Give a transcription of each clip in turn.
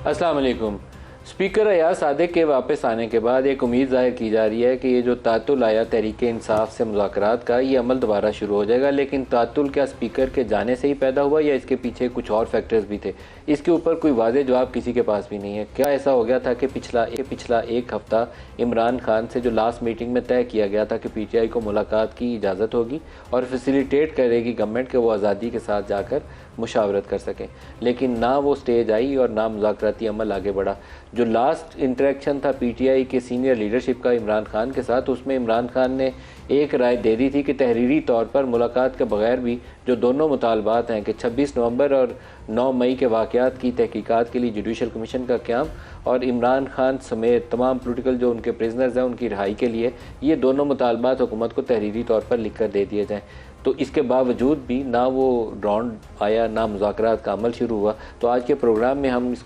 अस्सलाम वालेकुम। स्पीकर अयाज सादिक के वापस आने के बाद एक उम्मीद ज़ाहिर की जा रही है कि ये जो तातुल आया तहरीक इंसाफ से मुज़ाकरात का, ये अमल दोबारा शुरू हो जाएगा। लेकिन तातुल क्या स्पीकर के जाने से ही पैदा हुआ या इसके पीछे कुछ और फैक्टर्स भी थे? इसके ऊपर कोई वाज़ेह जवाब किसी के पास भी नहीं है। क्या ऐसा हो गया था कि पिछला एक हफ़्ता इमरान खान से जो लास्ट मीटिंग में तय किया गया था कि PTI को मुलाकात की इजाज़त होगी और फैसिलिटेट करेगी गवर्नमेंट के वो आज़ादी के साथ जाकर मुशावरत कर सकें, लेकिन ना वो स्टेज आई और ना मुज़ाकराती अमल आगे बढ़ा। जो लास्ट इंटरेक्शन था PTI के सीनियर लीडरशिप का इमरान खान के साथ, उसमें इमरान खान ने एक राय दे दी थी कि तहरीरी तौर पर मुलाकात के बगैर भी जो दोनों मुतालबात हैं कि 26 नवंबर और 9 मई के वाक़यात की तहकीकात के लिए जुडिशल कमीशन का क़याम और इमरान खान समेत तमाम पोलिटिकल जो उनके प्रिजनर्स हैं उनकी रिहाई के लिए, ये दोनों मुतालबात हुकूमत को तहरीरी तौर पर लिख कर दे दिए जाएँ। तो इसके बावजूद भी ना वो राउंड आया, ना मुज़ाकरात का अमल शुरू हुआ। तो आज के प्रोग्राम में हम इस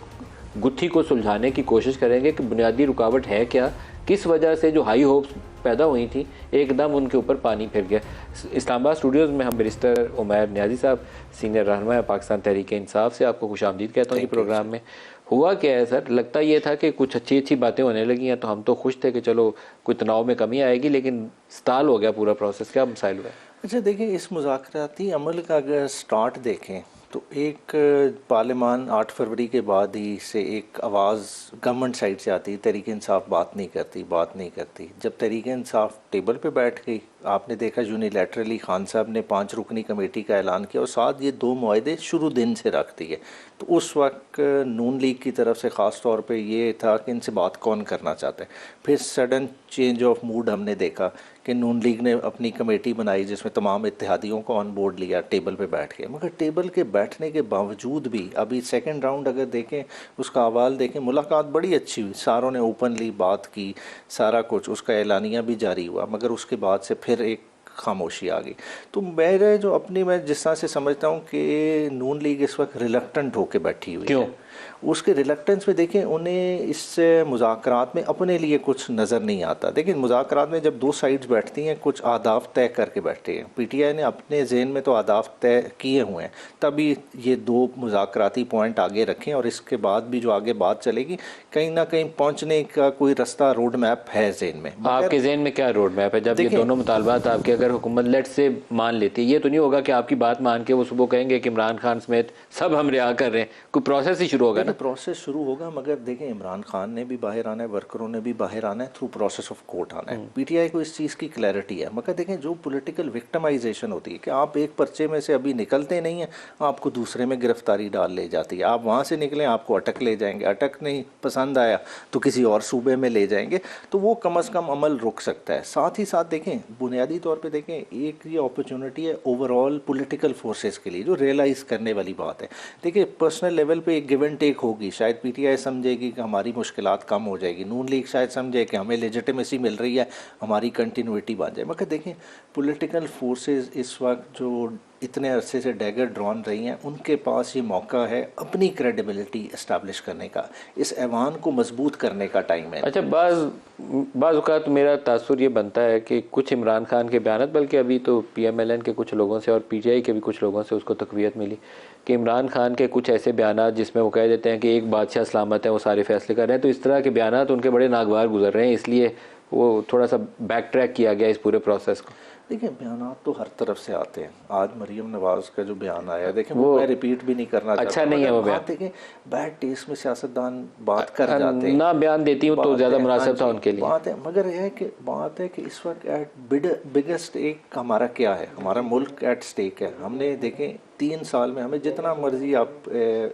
गुत्थी को सुलझाने की कोशिश करेंगे कि बुनियादी रुकावट है क्या, किस वजह से जो हाई होप्स पैदा हुई थी एकदम उनके ऊपर पानी फिर गया। इस्लामाबाद स्टूडियोज़ में हम बैरिस्टर उमैर नियाज़ी साहब, सीनियर रहनुमा पाकिस्तान तहरीक इंसाफ से, आपको खुशामदीद कहता हूँ। प्रोग्राम में हुआ क्या है सर? लगता ये था कि कुछ अच्छी बातें होने लगी हैं, तो हम तो खुश थे कि चलो कोई तनाव में कमी आएगी, लेकिन स्टाल हो गया पूरा प्रोसेस। क्या मसाइल हुआ? अच्छा देखिए, इस मुज़ाकराती अमल का अगर स्टार्ट देखें तो एक पार्लियामान 8 फरवरी के बाद ही से एक आवाज़ गवर्नमेंट साइड से आती है, तहरीक इंसाफ बात नहीं करती। जब तहरीक इंसाफ टेबल पे बैठ गई, आपने देखा यूनिलैटरली खान साहब ने 5 रुकनी कमेटी का ऐलान किया और साथ ये 2 मुआहदे शुरू दिन से रख दिए। तो उस वक्त नून लीग की तरफ से ख़ास तौर पे ये था कि इनसे बात कौन करना चाहता है। फिर सडन चेंज ऑफ मूड हमने देखा कि नून लीग ने अपनी कमेटी बनाई जिसमें तमाम इत्तेहादियों को ऑन बोर्ड लिया, टेबल पे बैठ गए। मगर टेबल के बैठने के बावजूद भी अभी सेकंड राउंड अगर देखें, उसका अहवाल देखें, मुलाकात बड़ी अच्छी हुई, सारों ने ओपनली बात की, सारा कुछ, उसका एलानिया भी जारी हुआ। मगर उसके बाद से फिर एक खामोशी आ गई। तो मेरे जो अपनी, मैं जिस तरह से समझता हूँ कि नून लीग इस वक्त रिलक्टेंट होकर बैठी हुई है। उसके रिलक्टेंस में देखें, उन्हें इससे मुज़ाकरात में अपने लिए कुछ नज़र नहीं आता। देखिए, मुज़ाकरात में जब 2 साइड्स बैठती हैं, कुछ आदाफ तय करके बैठते हैं। PTI ने अपने जहन में तो आदाफ तय किए हुए हैं, तभी ये 2 मुज़ाकराती पॉइंट आगे रखें और इसके बाद भी जो आगे बात चलेगी, कहीं ना कहीं पहुँचने का कोई रास्ता, रोड मैप है जहन में। आपके जहन में क्या रोड मैप है जब ये दोनों मुतालबात आपके अगर हुकूमत लेट से मान लेती है? ये तो नहीं होगा कि आपकी बात मान के वो सुबह कहेंगे कि इमरान खान समेत सब हम रिहा कर रहे हैं, कोई प्रोसेस ही शुरू होगा ना? प्रोसेस शुरू होगा, मगर देखें, इमरान खान ने भी बाहर आना है, वर्करों ने भी बाहर आना है, थ्रू प्रोसेस ऑफ कोर्ट आना है। PTI को इस चीज़ की क्लैरिटी है। मगर देखें, जो पॉलिटिकल विक्टिमाइजेशन होती है कि आप एक पर्चे में से अभी निकलते नहीं हैं, आपको दूसरे में गिरफ्तारी डाल ले जाती है। आप वहाँ से निकलें, आपको अटक ले जाएंगे, अटक नहीं पसंद आया तो किसी और सूबे में ले जाएंगे। तो वो कम अज़ कम अमल रुक सकता है। साथ ही साथ देखें, बुनियादी तौर पर देखें, एक ये अपॉर्चुनिटी है ओवरऑल पॉलिटिकल फोर्सेस के लिए, जो रियलाइज़ करने वाली बात है। देखिए, पर्सनल लेवल पे एक गिव एंड टेक होगी। शायद PTI समझेगी कि हमारी मुश्किलात कम हो जाएगी, नून लीग शायद समझे कि हमें लेजिटिमेसी मिल रही है, हमारी कंटिन्यूटी बन जाए। मगर देखें, पॉलिटिकल फोर्सेस इस वक्त जो इतने अरसे से डैगर ड्रॉन रही हैं, उनके पास ये मौका है अपनी क्रेडिबिलिटी इस्टेब्लिश करने का, इस ऐवान को मजबूत करने का टाइम है। अच्छा, बाज़ औक़ात मेरा तासुर ये बनता है कि कुछ इमरान खान के बयान, बल्कि अभी तो PMLN के कुछ लोगों से और PTI के भी कुछ लोगों से उसको तक़वियत मिली कि इमरान खान के कुछ ऐसे बयान जिसमें वो कह देते हैं कि एक बादशाह सलामत है, वो सारे फैसले कर रहे हैं। तो इस तरह के बयान उनके बड़े नागवार गुजर रहे हैं, इसलिए वो थोड़ा सा बैक ट्रैक किया गया इस पूरे प्रोसेस को। देखिए, बयान तो हर तरफ से आते हैं। आज मरीम नवाज का जो बयान आया, देखें, वो मैं रिपीट भी नहीं करना चाहता, अच्छा नहीं है वो बयान। देखें, बैड टेस्ट में सियासतदान बात कर जाते हैं, ना बयान देती हूँ तो ज़्यादा मुनासिब था उनके लिए। बात है, मगर यह है कि बात है कि इस वक्त एट बिगेस्ट एक हमारा क्या है, हमारा मुल्क एट स्टेक है। हमने देखें 3 साल में हमें जितना मर्जी आप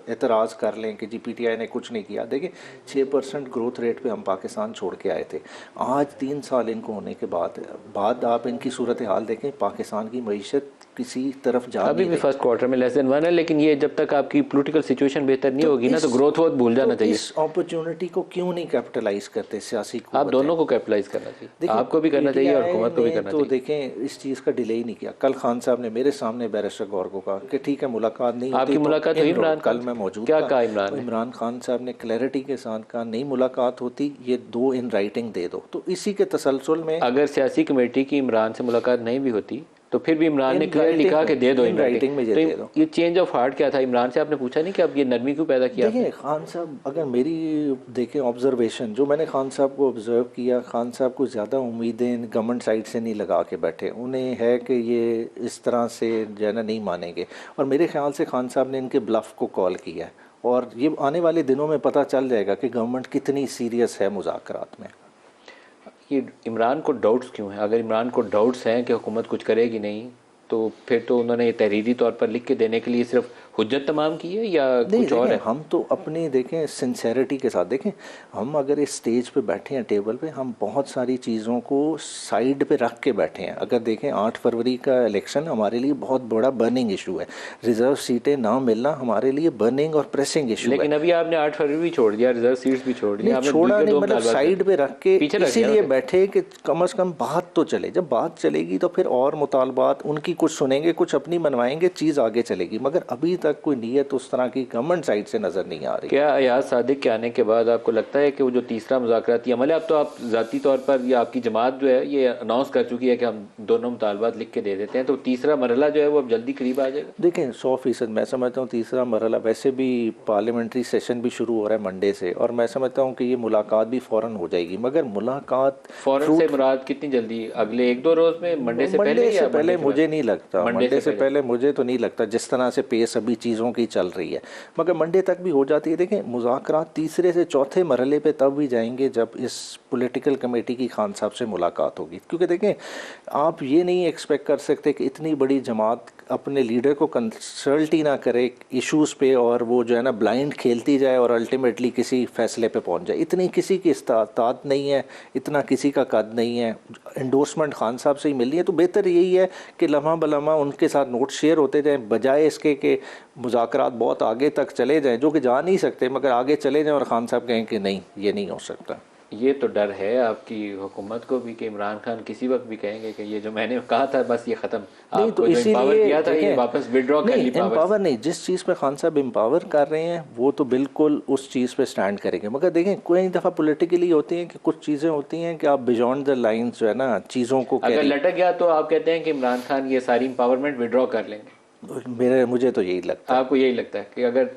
एतराज़ कर लें कि जी PTI ने कुछ नहीं किया। देखिए, 6% ग्रोथ रेट पे हम पाकिस्तान छोड़ के आए थे। आज 3 साल इनको होने के बाद आप इनकी सूरत हाल देखें, पाकिस्तान की मईशत किसी तरफ जा अभी भी फर्स्ट क्वार्टर में <1 है, लेकिन ये जब तक आपकी पॉलिटिकल सिचुएशन बेहतर नहीं होगी ना, तो ग्रोथ बहुत भूल जाना चाहिए। इस अपॉर्चुनिटी को क्यों नहीं कैपिटलाइज करते सियासी कुव्वतें? आप दोनों को कैपिटलाइज करना चाहिए, आपको भी करना चाहिए और हुकूमत को भी करना चाहिए। तो देखें, इस चीज़ का डिले ही नहीं किया। कल खान साहब ने मेरे सामने बैरिस्टर गौर को कहा कि ठीक है, मुलाकात नहीं होती। आपकी मुलाकात हुई इमरान? कल मैं मौजूद क्या था। कहा इमरान खान साहब ने क्लैरिटी के साथ कहा, नहीं मुलाकात होती, ये 2 इन राइटिंग दे दो। तो इसी के तसलसल में अगर सियासी कमेटी की इमरान से मुलाकात नहीं भी होती तो फिर भी इमरान ने क्लियर लिखा कि दे दो इन राइटिंग में, दे दो। ये चेंज ऑफ हार्ट क्या था इमरान से? आपने पूछा नहीं कि अब ये नरमी क्यों पैदा किया? देखिए खान साहब, अगर मेरी देखें ऑब्जर्वेशन, जो मैंने खान साहब को ऑब्जर्व किया, खान साहब को ज़्यादा उम्मीदें गवर्नमेंट साइड से नहीं लगा के बैठे। उन्हें है कि ये इस तरह से जो है ना नहीं मानेंगे, और मेरे ख्याल से खान साहब ने इनके ब्लफ को कॉल किया है, और ये आने वाले दिनों में पता चल जाएगा कि गवर्नमेंट कितनी सीरियस है मुज़ाकरात में। ये इमरान को डाउट्स क्यों हैं? अगर इमरान को डाउट्स हैं कि हुकूमत कुछ करेगी नहीं, तो फिर तो उन्होंने ये तहरीरी तौर पर लिख के देने के लिए सिर्फ हुज्जत तमाम की है या कुछ और है? हम तो अपनी देखें सिंसेरिटी के साथ देखें, हम अगर इस स्टेज पे बैठे हैं टेबल पे, हम बहुत सारी चीज़ों को साइड पे रख के बैठे हैं। अगर देखें 8 फरवरी का इलेक्शन हमारे लिए बहुत बड़ा बर्निंग इशू है, रिजर्व सीटें ना मिलना हमारे लिए बर्निंग और प्रेसिंग इशू है। लेकिन अभी आपने 8 फरवरी भी छोड़ दिया, रिजर्व सीट्स भी छोड़ दिया, छोड़ा नहीं, मतलब साइड पे रख के इसीलिए बैठे कि कम से कम बात तो चले। जब बात चलेगी तो फिर और मुतालबात उनकी कुछ सुनेंगे, कुछ अपनी मनवाएंगे, चीज़ आगे चलेगी। मगर अभी तक कोई नीयत उस तरह की गवर्नमेंट साइड से नज़र नहीं आ रही। क्या अयाज सादिक के आने के बाद आपको लगता है कि वो जो तीसरा मुज़ाकराती अमल है, अब तो आप ज़ाती तौर पर या आपकी जमात जो है ये अनाउंस कर चुकी है कि हम दोनों मुतालबात लिख के दे देते हैं, तो तीसरा मरहला जो है वो अब जल्दी करीब आ जाएगा? देखें 100% मैं समझता हूँ तीसरा मरहला, वैसे भी पार्लियामेंट्री सेशन भी शुरू हो रहा है मंडे से, और मैं समझता हूँ कि ये मुलाकात भी फ़ौरन हो जाएगी। मगर मुलाकात फ़ौरन से मुराद कितनी जल्दी? अगले 1-2 रोज़ में? मंडे से पहले मुझे नहीं लगता, मंडे से पहले मुझे तो नहीं लगता, जिस तरह से पेस अभी चीज़ों की चल रही है, मगर मंडे तक भी हो जाती है। देखें मुज़ाकरात तीसरे से चौथे मरहले पे तब भी जाएंगे जब इस पॉलिटिकल कमेटी की खान साहब से मुलाकात होगी। क्योंकि देखें आप ये नहीं एक्सपेक्ट कर सकते कि इतनी बड़ी जमात अपने लीडर को कंसल्ट ही ना करे इश्यूज़ पे, और वो जो है ना ब्लाइंड खेलती जाए और अल्टीमेटली किसी फैसले पे पहुंच जाए। इतनी किसी की इस्तात नहीं है, इतना किसी का कद नहीं है, एंडोर्समेंट खान साहब से ही मिलनी है। तो बेहतर यही है कि लम्हा बलम्हा उनके साथ नोट शेयर होते जाएँ, बजाय इसके कि मुज़ाकरात बहुत आगे तक चले जाएं, जो कि जा नहीं सकते, मगर आगे चले जाएं और खान साहब कहें कि नहीं ये नहीं हो सकता। ये तो डर है आपकी हुकूमत को भी कि इमरान खान किसी वक्त भी कहेंगे कि ये जो मैंने कहा था बस ये ख़त्म, नहीं तो इसीलिए किया था ये वापस विड्रॉ कर ली। एम्पावर नहीं, जिस चीज़ पे खान साहब एम्पावर कर रहे हैं वो तो बिल्कुल उस चीज़ पे स्टैंड करेंगे। मगर देखें कोई दफ़ा पॉलिटिकली होती हैं कि कुछ चीज़ें होती हैं कि आप बियॉन्ड द लाइन्स जो है ना चीज़ों को अगर लटक गया तो आप कहते हैं कि इमरान खान ये सारी एम्पावरमेंट विड्रॉ कर लेंगे? मुझे तो यही लगता है। आपको यही लगता है कि अगर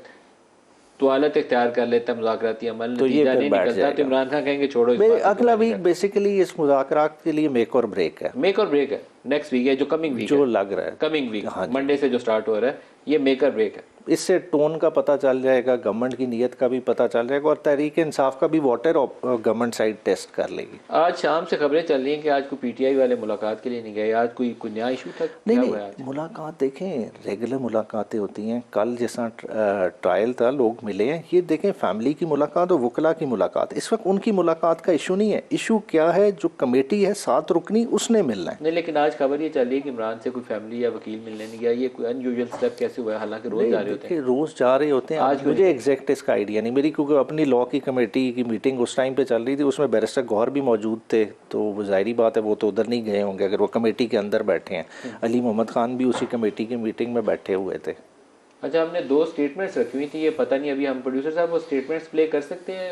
तवालत इख्तियार कर लेता मुज़ाकराती अमल, तो ये नहीं निकलता तो इमरान खान कहेंगे छोड़ो। अगला वीक बेसिकली इस मुज़ाकरात के लिए मेक और ब्रेक है। नेक्स्ट वीक है जो कमिंग वीक जो लग रहा है कमिंग वीक, मंडे से जो स्टार्ट हो रहा है, ये मेक और ब्रेक है। इससे टोन का पता चल जाएगा, गवर्नमेंट की नीयत का भी पता चल जाएगा, और तहरीक इंसाफ का भी वाटर गवर्नमेंट साइड टेस्ट कर लेगी। आज शाम से खबरें चल रही हैं कि आज कोई पीटीआई वाले मुलाकात के लिए नहीं गए, आज कोई नया इशू था? नहीं, मुलाकात देखें रेगुलर मुलाकातें होती हैं। कल जैसा ट्रायल था, लोग मिले हैं। ये देखें फैमिली की मुलाकात और वकला की मुलाकात, इस वक्त उनकी मुलाकात का इशू नहीं है। इशू क्या है, जो कमेटी है 7 रुकनी उसने मिलना है। नहीं, लेकिन आज खबर ये चल रही है कि इमरान से कोई फैमिली या वकील मिलने नहीं गया। ये कोई अनयूजुअल स्टेप कैसे हुआ है? हालांकि रोज जा रहे होते हैं। रोज जा रहे होते हैं। आज मुझे एग्जैक्ट इसका आइडिया नहीं मेरी, क्योंकि अपनी लॉ की कमेटी की मीटिंग उस टाइम पे चल रही थी, उसमें बैरिस्टर गौहर भी मौजूद थे, तो जाहिर बात है वो तो उधर नहीं गए होंगे अगर वो कमेटी के अंदर बैठे हैं। अली मोहम्मद खान भी उसी कमेटी की मीटिंग में बैठे हुए थे। अच्छा, हमने 2 स्टेटमेंट्स रखी हुई थी, ये पता नहीं अभी हम प्रोड्यूसर साहब वो स्टेटमेंट्स प्ले कर सकते हैं?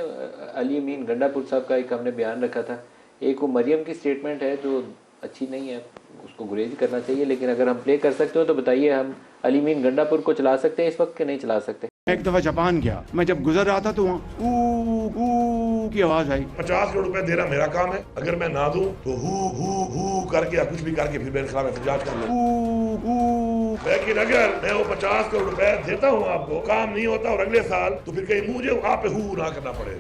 अली अमीन गंडापुर साहब का एक हमने बयान रखा था, एक वो मरियम की स्टेटमेंट है जो अच्छी नहीं है, उसको गुरेज करना चाहिए, लेकिन अगर हम प्ले कर सकते हो तो बताइए। हम अली अमीन गंडापुर को चला सकते हैं इस वक्त के नहीं चला सकते? एक दफा जापान गया, मैं जब गुजर रहा था तो वहाँ ऊ की आवाज आई। 50 करोड़ रुपए देना मेरा काम है, अगर मैं ना दूं तो हु करके या कुछ भी करके फिर मेरे खिलाफ एहतजाज कर लो। लेकिन अगर मैं वो 50 करोड़ रुपए देता हूँ आपको, काम नहीं होता और अगले साल, तो फिर कहीं मुझे आप पे हु ना करना पड़े।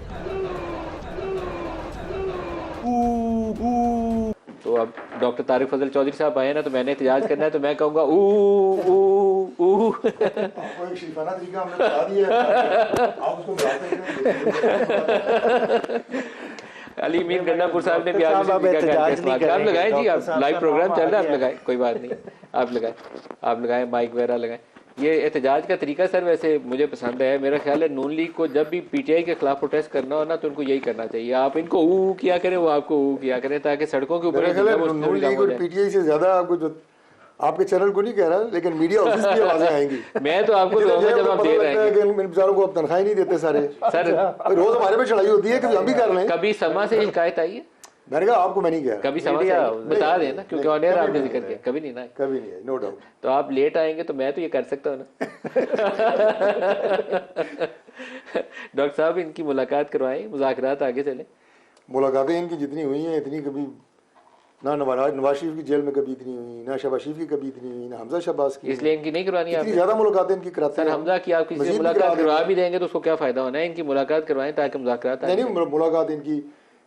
तो अब डॉक्टर तारिक फजल चौधरी साहब आए ना, तो मैंने एहतजाज करना है तो मैं कहूँगा आपको एक शिफाना तरीका हमने बता दिया है, आप उसको अली अमीन गंडापुर साहब ने भी आप लगाए जी, आप लाइव प्रोग्राम चल रहा है, आप लगाए, कोई बात नहीं, आप लगाए माइक वगैरह लगाए। ये एहतजाज का तरीका सर वैसे मुझे पसंद है। मेरा ख्याल है नून लीग को जब भी पीटीआई के खिलाफ प्रोटेस्ट करना हो ना, तो उनको यही करना चाहिए, आप इनको किया करें, वो आपको किया करें, ताकि सड़कों के ऊपर नून लीग और पीटीआई से ज्यादा आपको जो आपके चैनल को नहीं कह रहा, लेकिन मीडिया ऑफिस की आवाजें आएंगी। मैं तो आपको जब आप दे रहे हैं, बेचारों को आप तनख्वाह नहीं देते सारे सर, रोज हमारे पे चढ़ाई होती है कि हम भी कर रहे हैं। कभी समा से शिकायत आई है? मैंने कहा आपको मैं नहीं कह रहा, कभी समझ बता दें ना, क्योंकि ऑन एयर आपने जिक्र किया, कभी नहीं ना, कभी नहीं है, नो डाउट। तो आप लेट आएंगे तो मैं तो ये कर सकता हूँ ना। डॉक्टर साहब इनकी मुलाकात करवाएं, मुज़ाकरात आगे चले। मुलाकातें इनकी जितनी हुई हैं इतनी कभी ना नवाज शरीफ की जेल में कभी इतनी हुई, ना शहबाज शरीफ की कभी इतनी हुई, ना हमजा शहबाज की, इसलिए इनकी नहीं करवानी इतनी आप ज़्यादा मुलाकातें इनकी कराते सर। हैं। हमजा की आप किसी से मज़ीद भी मुलाकात करा करवा देंगे। भी देंगे तो उसको क्या फ़ायदा होना है, इनकी मुलाकात करवाएं ताकि मुज़ाकरात आगे। नहीं, मुलाकात इनकी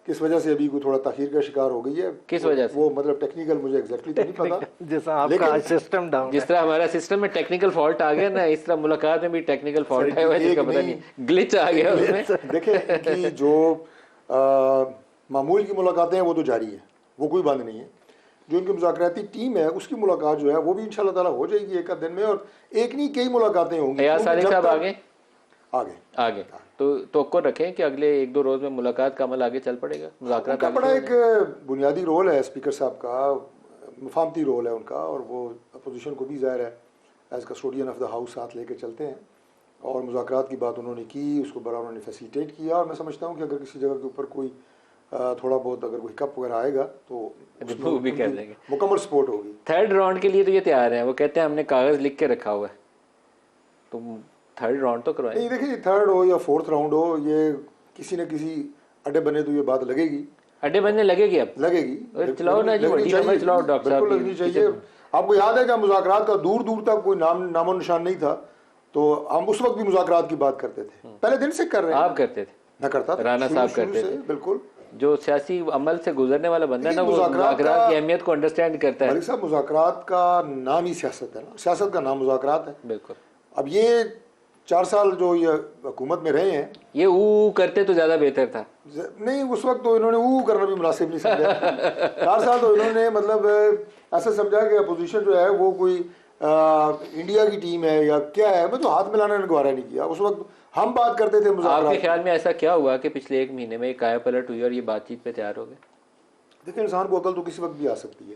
किस वजह से अभी को थोड़ा ताखीर का शिकार हो गई है, किस वजह से? वो मतलब टेक्निकल मुझे एग्जैक्टली तो नहीं पता, जैसा आपका सिस्टम डाउन जिस तरह हमारा सिस्टम में टेक्निकल फॉल्ट आ गया ना, इस तरह मुलाकात में भी टेक्निकल फॉल्ट आया हुआ है, जिसका पता नहीं, ग्लिच आ गया उसमें। देखिए इनकी जो मामूल की मुलाकातें हैं वो तो जारी है, वो कोई बंद नहीं है। जो इनकी मुज़ाकराती टीम है उसकी मुलाकात जो है वो भी इंशाल्लाह ताला हो जाएगी एक आध दिन में, और एक नहीं कई मुलाकातें होंगी। अयाज सादिक साहब आगे आगे तो रखें कि अगले 1-2 रोज में मुलाकात का अमल आगे चल पड़ेगा, मुज़ाकरात उनका आगे बड़ा चल पड़ेगा। एक बुनियादी रोल है स्पीकर साहब का, मफामती रोल है उनका, और वो अपोजिशन को भी ज़ाहिर है as custodian of the house साथ लेके चलते हैं, और मुज़ाकरात की बात उन्होंने की, उसको बड़ा उन्होंने फैसिलिटेट किया। और मैं समझता हूँ कि अगर किसी जगह के ऊपर कोई थोड़ा बहुत अगर कोई हिकअप वगैरह आएगा तो वो भी कर देंगे, मुकम्मल सपोर्ट होगी। थर्ड राउंड के लिए तो ये तैयार हैं, वो कहते हैं हमने कागज़ लिख के रखा हुआ है, तो थर्ड राउंड तो करवाएं। नहीं देखिए, थर्ड हो या फोर्थ राउंड हो, ये किसी न किसी अड्डे बने तो ये बात लगेगी, अड्डे बनने लगेगी, अब लगेगी। चलाओ ना जी, बड़ी समझ चलाओ डॉक्टर साहब, बिल्कुल लगनी चाहिए। आपको याद है कि मुज़ाकरात का दूर दूर तक कोई नामो निशान नहीं था, तो हम उस वक्त भी मुज़ाकरात की बात करते थे, पहले दिन से कर रहे हैं। आप करते थे, मैं करता था, राना साहब करते थे, बिल्कुल। जो सियासी अमल से गुजरने वाला बंदा है ना, वो मुज़ाकरात की अहमियत को अंडरस्टैंड करता है। मलिक साहब, मुज़ाकरात का नाम ही सियासत है ना, सियासत का नाम मुज़ाकरात है। बिल्कुल। अब ये 4 साल जो ये हुकूमत में रहे हैं, ये ऊ करते तो ज़्यादा बेहतर था। नहीं, उस वक्त तो इन्होंने ऊ करना भी मुनासिब नहीं समझा। 4 साल तो इन्होंने मतलब ऐसा समझा कि अपोजिशन जो है वो कोई इंडिया की टीम है या क्या है, मैं तो हाथ मिलाना ने गवारा नहीं किया। उस वक्त हम बात करते थे मुज़ाकरात। आपके ख्याल में ऐसा क्या हुआ कि पिछले 1 महीने में काया पलट हुई और ये बातचीत पे तैयार हो गए? देखिए, इंसान को अकल तो किसी वक्त भी आ सकती है।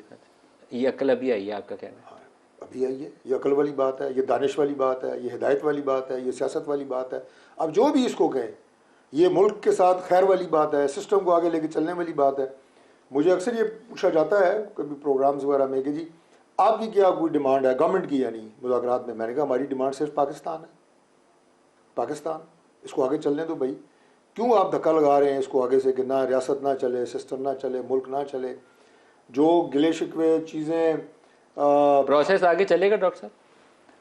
ये अकल अभी आई है, आपका कहना है? अभी आई है, ये अकल वाली बात है, ये दानिश वाली बात है, ये हिदायत वाली बात है, ये सियासत वाली बात है। अब जो भी इसको कहें, ये मुल्क के साथ खैर वाली बात है, सिस्टम को आगे लेके चलने वाली बात है। मुझे अक्सर ये पूछा जाता है कभी प्रोग्राम्स वगैरह में कि जी आपकी क्या कोई डिमांड है गवर्नमेंट की, यानी मुज़ाकरात में। मैंने कहा हमारी डिमांड सिर्फ पाकिस्तान है, पाकिस्तान, इसको आगे चलने दो भाई। क्यों आप धक्का लगा रहे हैं इसको आगे से कि ना रियासत ना चले, सिस्टम ना चले, मुल्क ना चले। जो गिले शिकवे चीज़ें, प्रोसेस आगे चलेगा डॉक्टर साहब?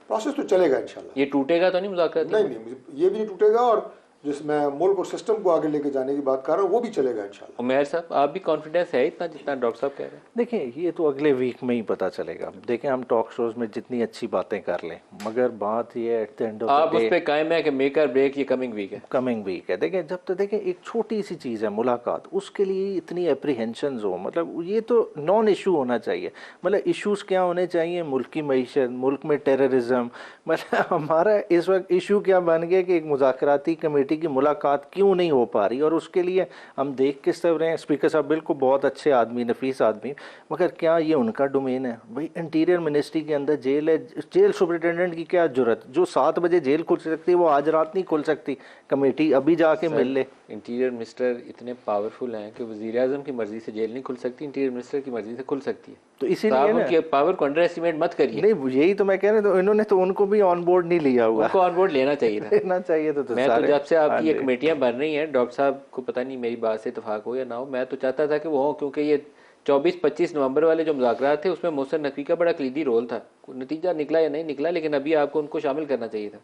प्रोसेस तो चलेगा इंशाल्लाह। ये टूटेगा तो नहीं मुज़ाकरात? नहीं, ये भी नहीं टूटेगा, और जिसमें मुल्क और सिस्टम को आगे लेके जाने की बात कर रहा हूँ वो भी चलेगा इंशाल्लाह। उमैर साहब, आप भी कॉन्फिडेंस है इतना जितना डॉक्टर साहब कह रहे हैं? देखिए, ये तो अगले वीक में ही पता चलेगा। देखें, हम टॉक शोज में जितनी अच्छी बातें कर लें, मगर बात ये एट द एंड ऑफ आप उस पर कायम है कि मेक और ब्रेक ये कमिंग वीक है? कमिंग वीक है। देखें, जब तक देखें एक छोटी सी चीज़ है मुलाकात, उसके लिए इतनी एप्रीहेंशंस हो, मतलब ये तो नॉन इशू होना चाहिए। मतलब इश्यूज़ क्या होने चाहिए? मुल्क की मईशत, मुल्क में टेररिज्म। मतलब हमारा इस वक्त इशू क्या बन गया कि एक मुज़ाकराती कमेटी की मुलाकात क्यों नहीं हो पा रही, और उसके लिए हम देख किस तरह रहे हैं। स्पीकर साहब बिल्कुल बहुत अच्छे आदमी, नफीस आदमी, मगर क्या ये उनका डोमेन है? भाई इंटीरियर मिनिस्ट्री के अंदर जेल है, जेल सुपरिटेंडेंट की क्या जरूरत? जो 7 बजे जेल खुल सकती है वो आज रात नहीं खुल सकती? कमेटी अभी जाके मिल ले। इंटीरियर मिनिस्टर इतने पावरफुल हैं कि वज़ीर आज़म की मर्जी से जेल नहीं खुल सकती, इंटीरियर मिनिस्टर की मर्जी से खुल सकती है। तो इसीलिए ना पावर को अंडर एस्टिमेट मत करिए। नहीं, यही तो मैं कह रहा हूं, तो इन्होंने तो उनको भी ऑन बोर्ड नहीं लिया हुआ। उनको ऑन बोर्ड लेना चाहिए था। लेना चाहिए तो मैं तो जब से आपकी ये कमेटियां बन रही हैं, डॉक्टर साहब को पता नहीं मेरी बात से इत्तेफाक हो या ना हो, मैं तो चाहता था कि वो हो, क्योंकि ये 24-25 नवंबर वाले जो मुज़ाकरात थे उसमें मोहसिन नकवी का बड़ा कलीदी रोल था। नतीजा निकला या नहीं निकला, लेकिन अभी आपको उनको शामिल करना चाहिए था।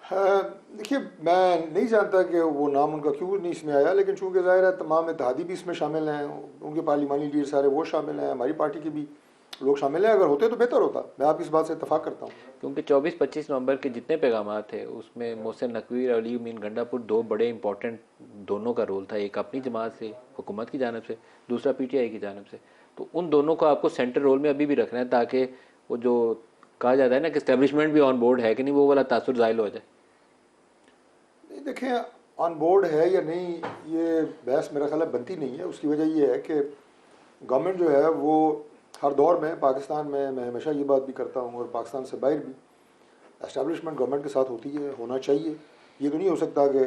देखिए, मैं नहीं जानता कि वो नाम उनका क्यों नहीं इसमें आया, लेकिन चूंकि ज़ाहिर है तमाम इत्तेहादी भी इसमें शामिल हैं, उनके पार्लिमानी लीडर सारे वो शामिल हैं, हमारी पार्टी के भी लोग शामिल हैं। अगर होते तो बेहतर होता, मैं आपकी इस बात से इत्तेफाक करता हूँ। क्योंकि 24-25 नवंबर के जितने पैगाम थे उसमें मोहसिन नकवी और अली अमीन गंडापुर 2 बड़े इंपॉर्टेंट, दोनों का रोल था। एक अपनी जमात से, हुकूमत की जानब से, दूसरा PTI की जानब से। तो उन दोनों को आपको सेंटर रोल में अभी भी रखना है, ताकि वो जो कहा जाता है ना कि एस्टेब्लिशमेंट भी ऑन बोर्ड है कि नहीं, वो वाला तासुर ज़ाहिल हो जाए। नहीं, देखें, ऑन बोर्ड है या नहीं ये बहस मेरा ख्याल बनती नहीं है। उसकी वजह ये है कि गवर्नमेंट जो है वो हर दौर में, पाकिस्तान में, मैं हमेशा ये बात भी करता हूँ, और पाकिस्तान से बाहर भी, एस्टेब्लिशमेंट गवर्नमेंट के साथ होती है, होना चाहिए। ये तो नहीं हो सकता कि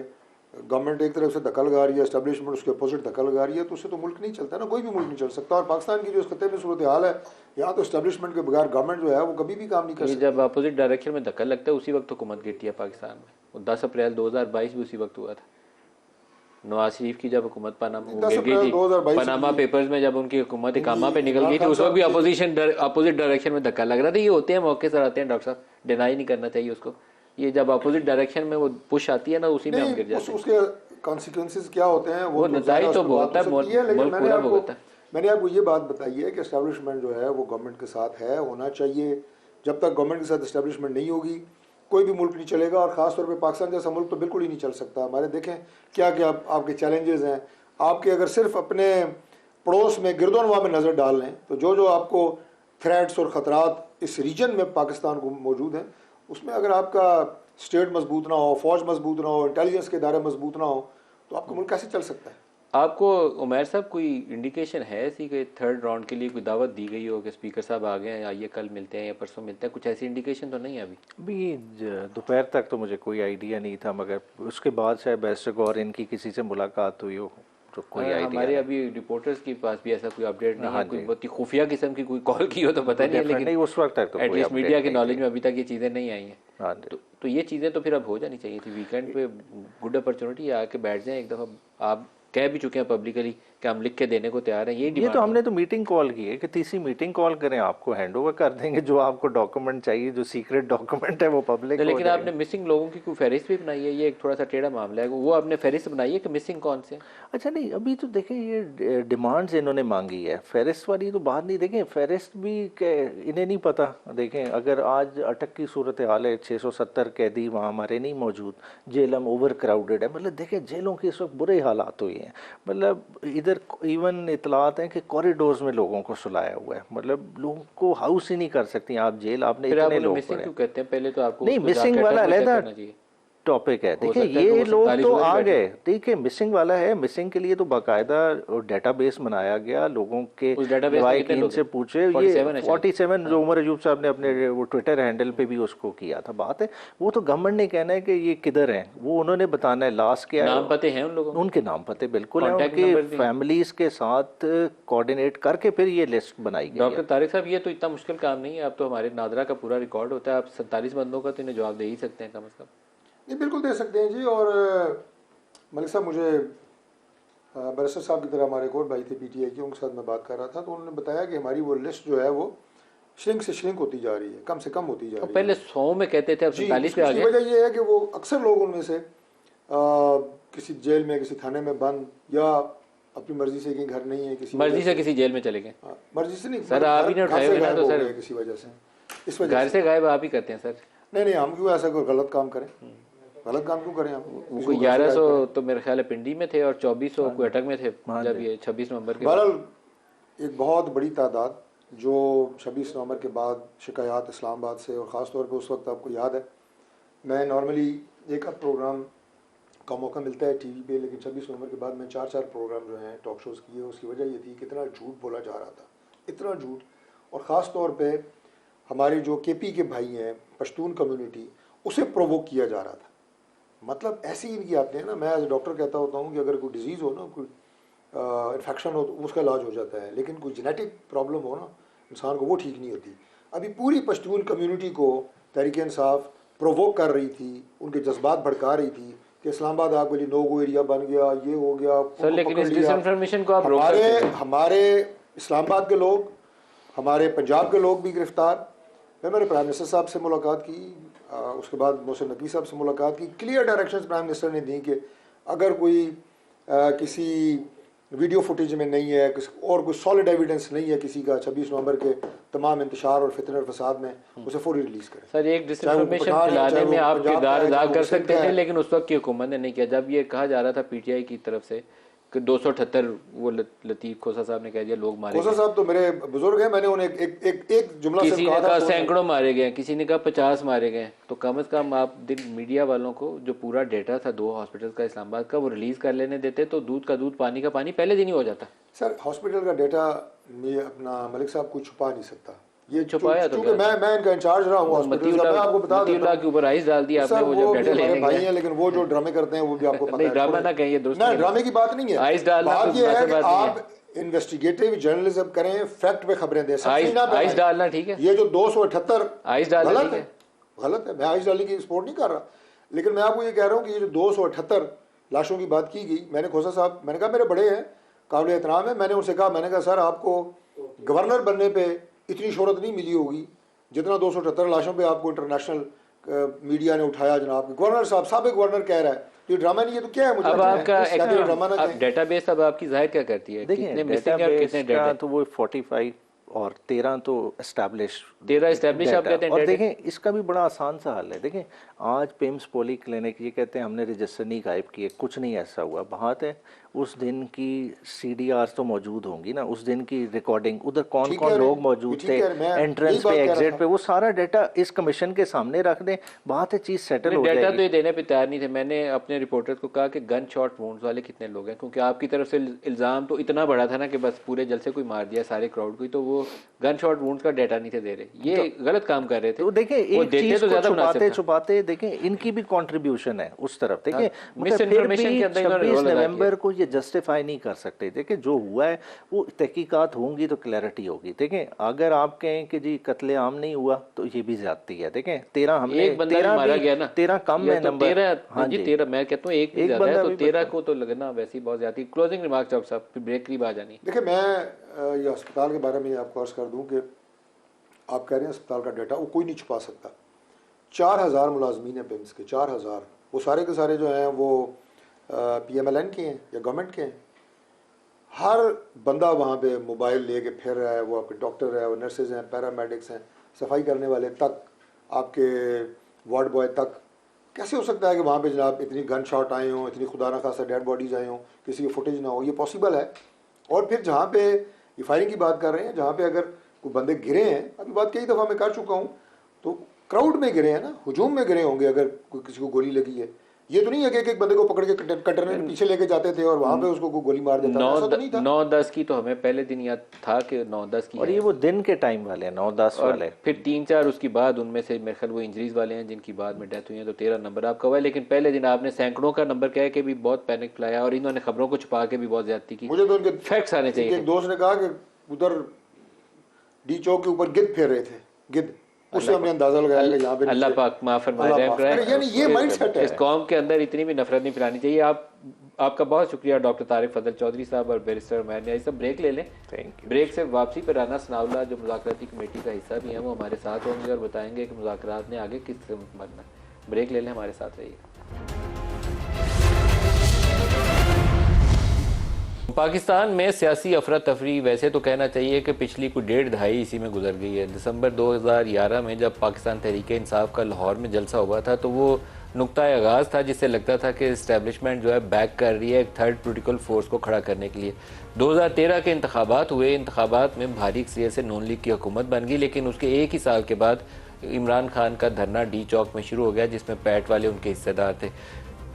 गवर्नमेंट एक तरफ से धक्का लगा रही है, एस्टेब्लिशमेंट उसके अपोजिट धक्का लगा रही है, तो उससे तो मुल्क नहीं चलता ना, कोई भी मुल्क नहीं चल सकता। और पाकिस्तान की जो इस खत्ते में सूरत हाल है, यहाँ तो एस्टेब्लिशमेंट के बगैर गवर्नमेंट जो है वो कभी भी काम नहीं कर ये सकती। जब अपोजिट डायरेक्शन में धक्का लगता है उसी वक्त हुकूमत गिरती है पाकिस्तान में। वो 10 अप्रैल 2022 भी उसी वक्त हुआ था। नवाज शरीफ की जब हुकूमत पनामा गिर गई थी, पनामा पेपर्स में जब उनकी हुकूमत इकामा पे निकल गई थी, उस वक्त भी अपोजिट डायरेक्शन में धक्का लग रहा था। ये होते हैं, मौके से आते हैं डॉक्टर साहब, डिनाई नहीं करना चाहिए उसको। ये जब अपोजिट डायरेक्शन में वो पुश आती है ना, उसी में हम गिर जाते हैं। उसके कॉन्सिक्वेंसेस क्या होते हैं वो नताइज तो बहुत है, मुल्क पूरा भुगतता है। मैंने आपको ये बात बताई है कि एस्टेब्लिशमेंट जो है वो गवर्नमेंट के साथ है, होना चाहिए। जब तक गवर्नमेंट के साथ एस्टेब्लिशमेंट नहीं होगी कोई भी मुल्क नहीं चलेगा, और ख़ासतौर पे पाकिस्तान जैसा मुल्क तो बिल्कुल ही नहीं चल सकता। हमारे देखें क्या क्या आपके चैलेंजेस हैं। आपके अगर सिर्फ अपने पड़ोस में गिरदोनवा में नज़र डाल लें तो जो जो आपको थ्रेट्स और ख़तरात इस रीजन में पाकिस्तान को मौजूद हैं, उसमें अगर आपका स्टेट मजबूत ना हो, फौज मजबूत ना हो, इंटेलिजेंस के इदारे मजबूत ना हो, तो आपका मुल्क कैसे चल सकता है? आपको उमैर साहब कोई इंडिकेशन है ऐसी कि थर्ड राउंड के लिए कोई दावत दी गई हो कि स्पीकर साहब आ गए हैं, आइए कल मिलते हैं या परसों मिलते हैं? कुछ ऐसी इंडिकेशन तो नहीं है अभी दोपहर तक तो मुझे कोई आइडिया नहीं था, मगर उसके बाद शायद बैरिस्टर गौर इनकी किसी से मुलाकात हुई हो तो कोई आइडिया। हमारे अभी रिपोर्टर्स के पास भी ऐसा कोई अपडेट नहीं है। कोई बहुत ही खुफिया किस्म की कोई कॉल की हो तो पता नहीं है, लेकिन उस वक्त तक तो एटलीस्ट मीडिया के नॉलेज में अभी तक ये चीज़ें नहीं आई हैं। तो तो ये चीज़ें तो फिर अब हो जानी चाहिए थी। वीकेंड पे गुड अपॉर्चुनिटी आके बैठ जाएं एक दफ़ा। आप कह भी चुके हैं पब्लिकली कि हम लिख के देने को तैयार हैं। ये तो हमने तो मीटिंग कॉल की है कि तीसरी मीटिंग कॉल करें, आपको हैंडओवर कर देंगे जो आपको डॉक्यूमेंट चाहिए, जो सीक्रेट डॉक्यूमेंट है वो पब्लिक। लेकिन आपने मिसिंग लोगों की कोई फहरिस्त भी बनाई है? ये एक थोड़ा सा टेढ़ा मामला है। वो आपने फहरिस्त बनाई है कि मिसिंग कौन से? अच्छा नहीं, अभी तो देखें ये डिमांड्स इन्होंने मांगी है, फहरिस्त वाली तो बात नहीं। देखें फहरिस्त भी इन्हें नहीं पता। देखें अगर आज अटक की सूरत हाल है, 670 कैदी वहाँ हमारे नहीं मौजूद, जेल हम ओवर क्राउडेड है। मतलब देखें जेलों के इस वक्त बुरे हालात हुए हैं। मतलब इधर इवन इतलात हैं कि कॉरिडोर्स में लोगों को सुलाया हुआ है। मतलब लोगों को हाउस ही नहीं कर सकती आप जेल। आपने इतने लोग मिसिंग क्यों कहते हैं? पहले तो आपको नहीं, मिसिंग वाला अलग टॉपिक है। देखिए ये लोग तो आ गए, ठीक है, मिसिंग वाला है। मिसिंग के लिए तो बाकायदा डेटाबेस बनाया गया, लोगों के इनसे पूछे। ये 47 जो उमर अयूब साहब ने अपने वो ट्विटर हैंडल पे भी उसको किया था। बात है वो तो गवर्नमेंट ने कहना है कि ये किधर हैं, वो उन्होंने बताना है। लास्ट के नाम पते हैं उन लोगों, उनके नाम पते बिल्कुल है, उनकी फैमिलीज के साथ कोऑर्डिनेट करके फिर ये लिस्ट बनाई गई। डॉक्टर तारिक साहब ये तो इतना मुश्किल काम नहीं है। अब तो हमारे नादरा का पूरा रिकॉर्ड होता है। आप 47 बंदों का तो इन्हें जवाब दे ही सकते हैं कम से कम। ये बिल्कुल दे सकते हैं जी। और मलिक साहब, मुझे बैरिस्टर साहब की तरह हमारे एक और भाई थे पीटीआई के, उनके साथ मैं बात कर रहा था, तो उन्होंने बताया कि हमारी वो लिस्ट जो है वो श्रिंक से श्रिंक होती जा रही है, कम से कम होती जा रही है। पहले 100 में कहते थे, अब 47 पे आ गए। वजह ये है कि वो अक्सर लोग उनमें से किसी जेल में, किसी थाने में बंद, या अपनी मर्जी से, कहीं घर नहीं है, किसी मर्जी से किसी जेल में चले गए। मर्जी से नहीं सर, आप ही ने उठाए हुए ना, तो सर किसी वजह से, इस वजह घर से गायब आप ही करते हैं सर। नहीं, हम क्यों ऐसा कोई गलत काम करें? गलत काम क्यों करें हम? 1100 तो मेरे ख्याल है पिंडी में थे और 2400 कोई अटक में थे जब ये 26 नवंबर के। बहरहाल एक बहुत बड़ी तादाद जो 26 नवंबर के बाद शिकायत इस्लामाबाद से, और ख़ास तौर पे उस वक्त आपको याद है मैं नॉर्मली एक आध प्रोग्राम का मौका मिलता है टीवी पे, लेकिन 26 नवंबर के बाद मैं 4 प्रोग्राम जो हैं टॉक शोज़ किए। उसकी वजह ये थी कि इतना झूठ बोला जा रहा था, इतना झूठ। और ख़ास तौर पे हमारे जो केपी के भाई हैं, पश्तून कम्युनिटी, उसे प्रोवोक किया जा रहा था। मतलब ऐसी इनकी आते हैं ना, मैं एज डॉक्टर कहता होता हूँ कि अगर कोई डिजीज़ हो ना, कोई इन्फेक्शन हो तो उसका इलाज हो जाता है, लेकिन कोई जेनेटिक प्रॉब्लम हो ना इंसान को, वो ठीक नहीं होती। अभी पूरी पश्तून कम्युनिटी को तहरीक इंसाफ प्रोवोक कर रही थी, उनके जज्बात भड़का रही थी कि इस्लामाबाद आपके लिए नो गो एरिया बन गया, ये हो गया। सर लेकिन इस डिसइंफॉर्मेशन को आप रोक हमारे इस्लामाबाद के लोग, हमारे पंजाब के लोग भी गिरफ्तार। मैंने प्राइम मिनिस्टर साहब से मुलाकात की, उसके बाद मोहसिन नकवी साहब से मुलाकात की। क्लियर डायरेक्शंस प्राइम मिनिस्टर ने दी कि अगर कोई किसी वीडियो फुटेज में नहीं है और कोई सॉलिड एविडेंस नहीं है किसी का 26 नवंबर के तमाम इंतशार और फितने और फसाद में, उसे फौरी रिलीज करें। सर एक डिसइंफॉर्मेशन फैलाने में आप किरदार अदा कर सकते थे, लेकिन उस वक्त की हुकूमत ने नहीं किया। जब ये कहा जा रहा था पीटीआई की तरफ से कि 278 वो लतीफ़ खोसा साहब ने कह दिया लोग मारे। खोसा साहब तो मेरे बुजुर्ग हैं, मैंने उन्हें एक जुमला किसी ने कहा सैकड़ों मारे गए, किसी ने कहा 50 मारे गए। तो कम से कम आप मीडिया वालों को जो पूरा डेटा था 2 हॉस्पिटल का इस्लामाबाद का, वो रिलीज कर लेने देते तो दूध का दूध पानी का पानी पहले दिन ही हो जाता। सर हॉस्पिटल का डेटा में अपना मलिक साहब कुछ छुपा नहीं सकता, ये छुपाया तो क्योंकि मैं इनका इंचार्ज रहा हूँ हॉस्पिटल का, मैं आपको बता देता मतीउल्लाह के ऊपर आइस डाल दिया आपने, वो जब डाटा लेने भाई हैं, लेकिन वो जो ड्रामे करते हैं वो भी आपको पता नहीं है। ड्रामा ना कहिए दोस्त, ना ड्रामे की बात नहीं है, आइस डालना बात ये है कि बात नहीं है। आप इन्वेस्टिगेटिव जर्नलिज्म करें, फैक्ट पे खबरें दें, आइस डालना ठीक है, ये जो 278 आइस डालना गलत ठीक है, है, गलत है। मैं आइस डालने की सपोर्ट नहीं कर रहा, लेकिन मैं आपको ये कह रहा हूँ कि ये जो 278 लाशों की बात की गई, मैंने खोसा साहब, मैंने कहा मेरे बड़े हैं, काबिल एहतराम है, मैंने उनसे कहा, मैंने कहा सर आपको गवर्नर बनने पे इतनी शोहरत नहीं मिली होगी जितना 278 लाशों पे आपको इंटरनेशनल मीडिया ने उठाया। जनाब गवर्नर साहब, साबिक गवर्नर कह रहा है तो ये ड्रामा नहीं है तो क्या है? मुझे अब आपका ड्रामा ना अब डेटाबेस अब आपकी जाहिर क्या करती है, देखिए कितने मिसिंग है और कितने डेड है? तो वो 45 और 13 तो एस्टैब्लिश 13 एस्टैब्लिश आप कहते हैं और dead है? देखें इसका भी बड़ा आसान सा हल है। देखें आज पिम्स पोली क्लिनिक ये कहते हैं हमने रजिस्टर नहीं गायब किए, कुछ नहीं ऐसा हुआ। बात है उस दिन की CDR तो मौजूद होंगी ना, उस दिन की रिकॉर्डिंग, उधर कौन कौन लोग मौजूद थे, एंट्रेंस पे एग्जिट पे, वो सारा डाटा इस कमीशन के सामने रख दें, बात है चीज़ सेटल हो डाटा जाएगी। तो ये देने पे तैयार नहीं थे। मैंने अपने रिपोर्टर को कहा कि गन शॉट वुंड्स वाले कितने लोग हैं, क्योंकि आपकी तरफ से इल्ज़ाम तो इतना बड़ा था ना कि बस पूरे जलसे कोई मार दिया सारे क्राउड को, तो वो गन शॉट वुंड्स का डाटा नहीं थे दे रहे, ये गलत काम कर रहे थे। तो देखें एक चीज तो को छुपाते छुपाते देखें इनकी भी कंट्रीब्यूशन है उस तरफ। देखें मिस इन्फॉर्मेशन के अंदर 26 नवंबर को ये जस्टिफाई नहीं कर सकते। देखिए जो हुआ है वो तहकीकात होंगी तो क्लैरिटी होगी। देखें अगर आप कहें कि जी कत्ले आम नहीं हुआ तो ये भी ज्यादती है। देखें 13 हमने एक बंदा भी मारा गया ना, 13 कम है नंबर, 13 जी 13 मैं कहता हूँ एक भी ज्यादा है, तो 13 को तो लगना वैसे ही बहुत ज्यादा। क्लोजिंग रिमार्क डॉक्टर साहब, फिर ब्रेक करीब आ जानी। देखिए मैं ये अस्पताल के बारे में आपको अर्ज कर दूं कि आप कह रहे हैं अस्पताल का डाटा वो कोई नहीं छुपा सकता। 4000 मुलाजमीन हैं पिम्स के, 4000, वो सारे के सारे जो हैं वो PMLN के हैं या गवर्नमेंट के हैं। हर बंदा वहाँ पे मोबाइल लेके फिर रहा है, वो आपके डॉक्टर है, वो नर्सेज हैं, पैरामेडिक्स हैं, सफाई करने वाले तक, आपके वार्ड बॉय तक। कैसे हो सकता है कि वहाँ पे जनाब इतनी गन शॉट आए हों, इतनी खुदा न खासा डेड बॉडीज़ आए हों, किसी की फुटेज ना हो? ये पॉसिबल है। और फिर जहाँ पे ये फायरिंग की बात कर रहे हैं, जहाँ पे अगर कोई बंदे गिरे हैं, अभी बात कई दफ़ा मैं कर चुका हूँ, तो क्राउड में गिरे हैं ना, हुजूम में गिरे होंगे अगर कोई किसी को गोली लगी है। ये तो नहीं है कि एक बंदे को पकड़ के कटरने के पीछे लेके जाते थे और वहाँ पे उसको गोली मार देता था, ऐसा तो नहीं था। 9-10 की तो हमें पहले दिन याद था कि 9-10 की, और ये वो दिन के टाइम वाले हैं 9-10 वाले, फिर 3-4 उसकी बाद उनमें से मेरे ख्याल वो इंजरीज वाले हैं जिनकी बाद में डेथ हुई है, तो 13 नंबर आपका हुआ है। लेकिन पहले दिन आपने सैकड़ों का नंबर कह के भी बहुत पैनिक फैलाया और इन्होंने खबरों को छुपा के भी बहुत ज्यादती की। मुझे तो उनके फैक्ट्स आने चाहिए। एक दोस्त ने कहा कि उधर डी चौक के ऊपर गिद्ध फेर रहे थे, गिद्ध, उससे हमने अंदाजा लगाया कि यहाँ पे अल्लाह पाक माफ फरमाए, रहम कराए। यानी ये माइंडसेट है। इस कौम के अंदर इतनी भी नफरत नहीं फैलानी चाहिए। आपका बहुत शुक्रिया डॉक्टर तारिक फजल चौधरी साहब और बैरिस्टर उमैर न्याज़ी साहब। ब्रेक ले लें, ब्रेक से वापसी पर राना सनाउल्लाह जो मुज़ाकराती कमेटी का हिस्सा भी हैं वो हमारे साथ होंगे और बताएंगे कि मुज़ाकरात ने आगे किस तरह बढ़ना। ब्रेक ले लें, हमारे साथ रहिए। पाकिस्तान में सियासी अफरा तफरी वैसे तो कहना चाहिए कि पिछली कोई 1.5 दहाई इसी में गुजर गई है। दिसंबर 2011 में जब पाकिस्तान तहरीक इंसाफ का लाहौर में जलसा हुआ था तो वो नुक्ता आगाज़ था जिससे लगता था कि इस्टेब्लिशमेंट जो है बैक कर रही है एक थर्ड पोलिटिकल फोर्स को खड़ा करने के लिए। 2013 के इंतखाबात हुए, इंतखाबात में भारी अक्सरियत से नून लीग की हुकूमत बन गई, लेकिन उसके एक ही साल के बाद इमरान खान का धरना डी चौक में शुरू हो गया जिसमें पैट वाले उनके हिस्सेदार थे।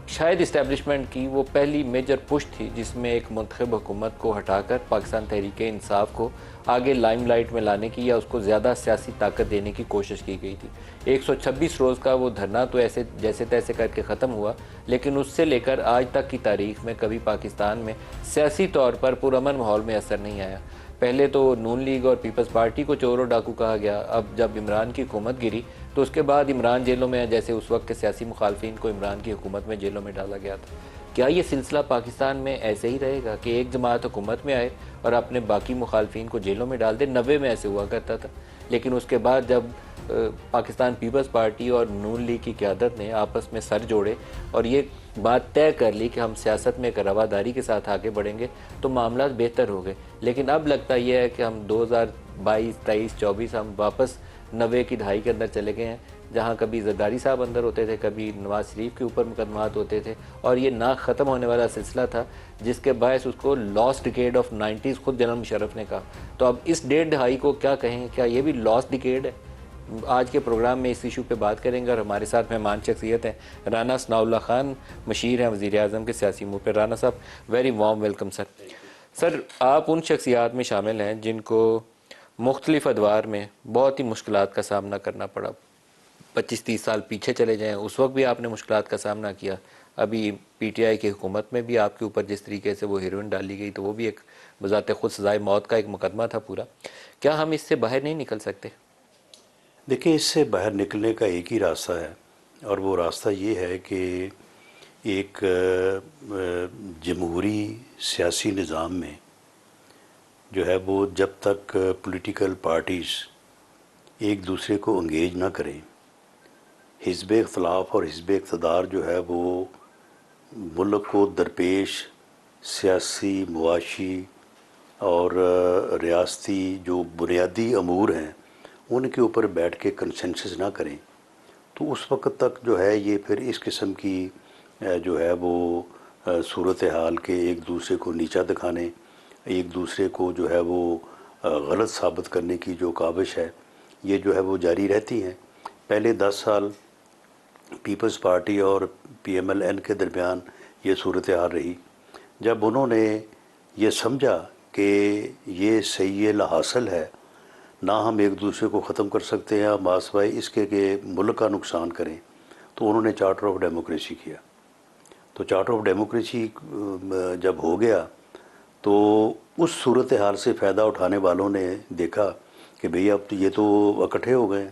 शायद इस्टेब्लिशमेंट की वो पहली मेजर पुश थी जिसमें एक मुंतखब हुकूमत को हटाकर पाकिस्तान तहरीक इंसाफ को आगे लाइमलाइट में लाने की या उसको ज़्यादा सियासी ताकत देने की कोशिश की गई थी। 126 रोज़ का वो धरना तो ऐसे जैसे तैसे करके ख़त्म हुआ, लेकिन उससे लेकर आज तक की तारीख में कभी पाकिस्तान में सियासी तौर पर पुरअमन माहौल में असर नहीं आया। पहले तो नून लीग और पीपल्स पार्टी को चोर और डाकू कहा गया, अब जब इमरान की हुकूमत गिरी तो उसके बाद इमरान जेलों में, जैसे उस वक्त के सियासी मुखालफिन को इमरान की हुकूमत में जेलों में डाला गया था। क्या ये सिलसिला पाकिस्तान में ऐसे ही रहेगा कि एक जमात हुकूमत में आए और अपने बाकी मुखालफिन को जेलों में डाल दे? 90 में ऐसे हुआ करता था, लेकिन उसके बाद जब पाकिस्तान पीपल्स पार्टी और नून लीग की क़यादत ने आपस में सर जोड़े और ये बात तय कर ली कि हम सियासत में एक रवादारी के साथ आगे बढ़ेंगे तो मामला बेहतर हो गए। लेकिन अब लगता यह है कि हम 2022, 23, 24 हम वापस 90 की दहाई के अंदर चले गए हैं, जहाँ कभी जरदारी साहब अंदर होते थे, कभी नवाज शरीफ के ऊपर मुकदमात होते थे और ये ना ख़त्म होने वाला सिलसिला था जिसके बायस उसको लॉस्ट डिकेड ऑफ 90s खुद जनरल मुशर्रफ ने कहा। तो अब इस 1.5 दहाई को क्या कहें, क्या ये भी लॉस्ट डिकेड है? आज के प्रोग्राम में इस इशू पे बात करेंगे और हमारे साथ मेहमान शख्सियत हैं राना सनाउल्लाह खान, मशीर हैं वज़ीर आज़म के सियासी मुँह पे। राना साहब very warm welcome sir. Sir आप उन शख्सियात में शामिल हैं जिनको मुख्तलिफ अदवार में बहुत ही मुश्किलात का सामना करना पड़ा। 25-30 साल पीछे चले जाएं, उस वक्त भी आपने मुश्किलात का सामना किया। अभी पीटीआई की हुकूमत में भी आपके ऊपर जिस तरीके से वो हेरोइन डाली गई, तो वो भी एक बजाते खुद सजाए मौत का एक मुकदमा था पूरा। क्या हम इससे बाहर नहीं निकल सकते? देखिए, इससे बाहर निकलने का एक ही रास्ता है, और वो रास्ता ये है कि एक जमहूरी सियासी निज़ाम में जो है वो जब तक पॉलिटिकल पार्टीज़ एक दूसरे को इंगेज ना करें, हिज़्ब इख्तिलाफ और हिज़्ब इक़्तिदार जो है वो मुल्क को दरपेश सियासी, मुआशी और रियासती जो बुनियादी अमूर हैं उनके ऊपर बैठ के कंसेंसस ना करें, तो उस वक्त तक जो है ये फिर इस किस्म की जो है वो सूरत हाल के एक दूसरे को नीचा दिखाने, एक दूसरे को जो है वो गलत साबित करने की जो काविश है ये जो है वो जारी रहती हैं। पहले 10 साल पीपल्स पार्टी और PMLN के दरमियान ये सूरत हाल रही। जब उन्होंने ये समझा कि ये सही हासिल है, ना हम एक दूसरे को ख़त्म कर सकते हैं मासवाई इसके कि मुल्क का नुकसान करें, तो उन्होंने चार्टर ऑफ डेमोक्रेसी किया। तो चार्टर ऑफ डेमोक्रेसी जब हो गया तो उस सूरत हाल से फ़ायदा उठाने वालों ने देखा कि भई अब तो ये तो इकट्ठे हो गए,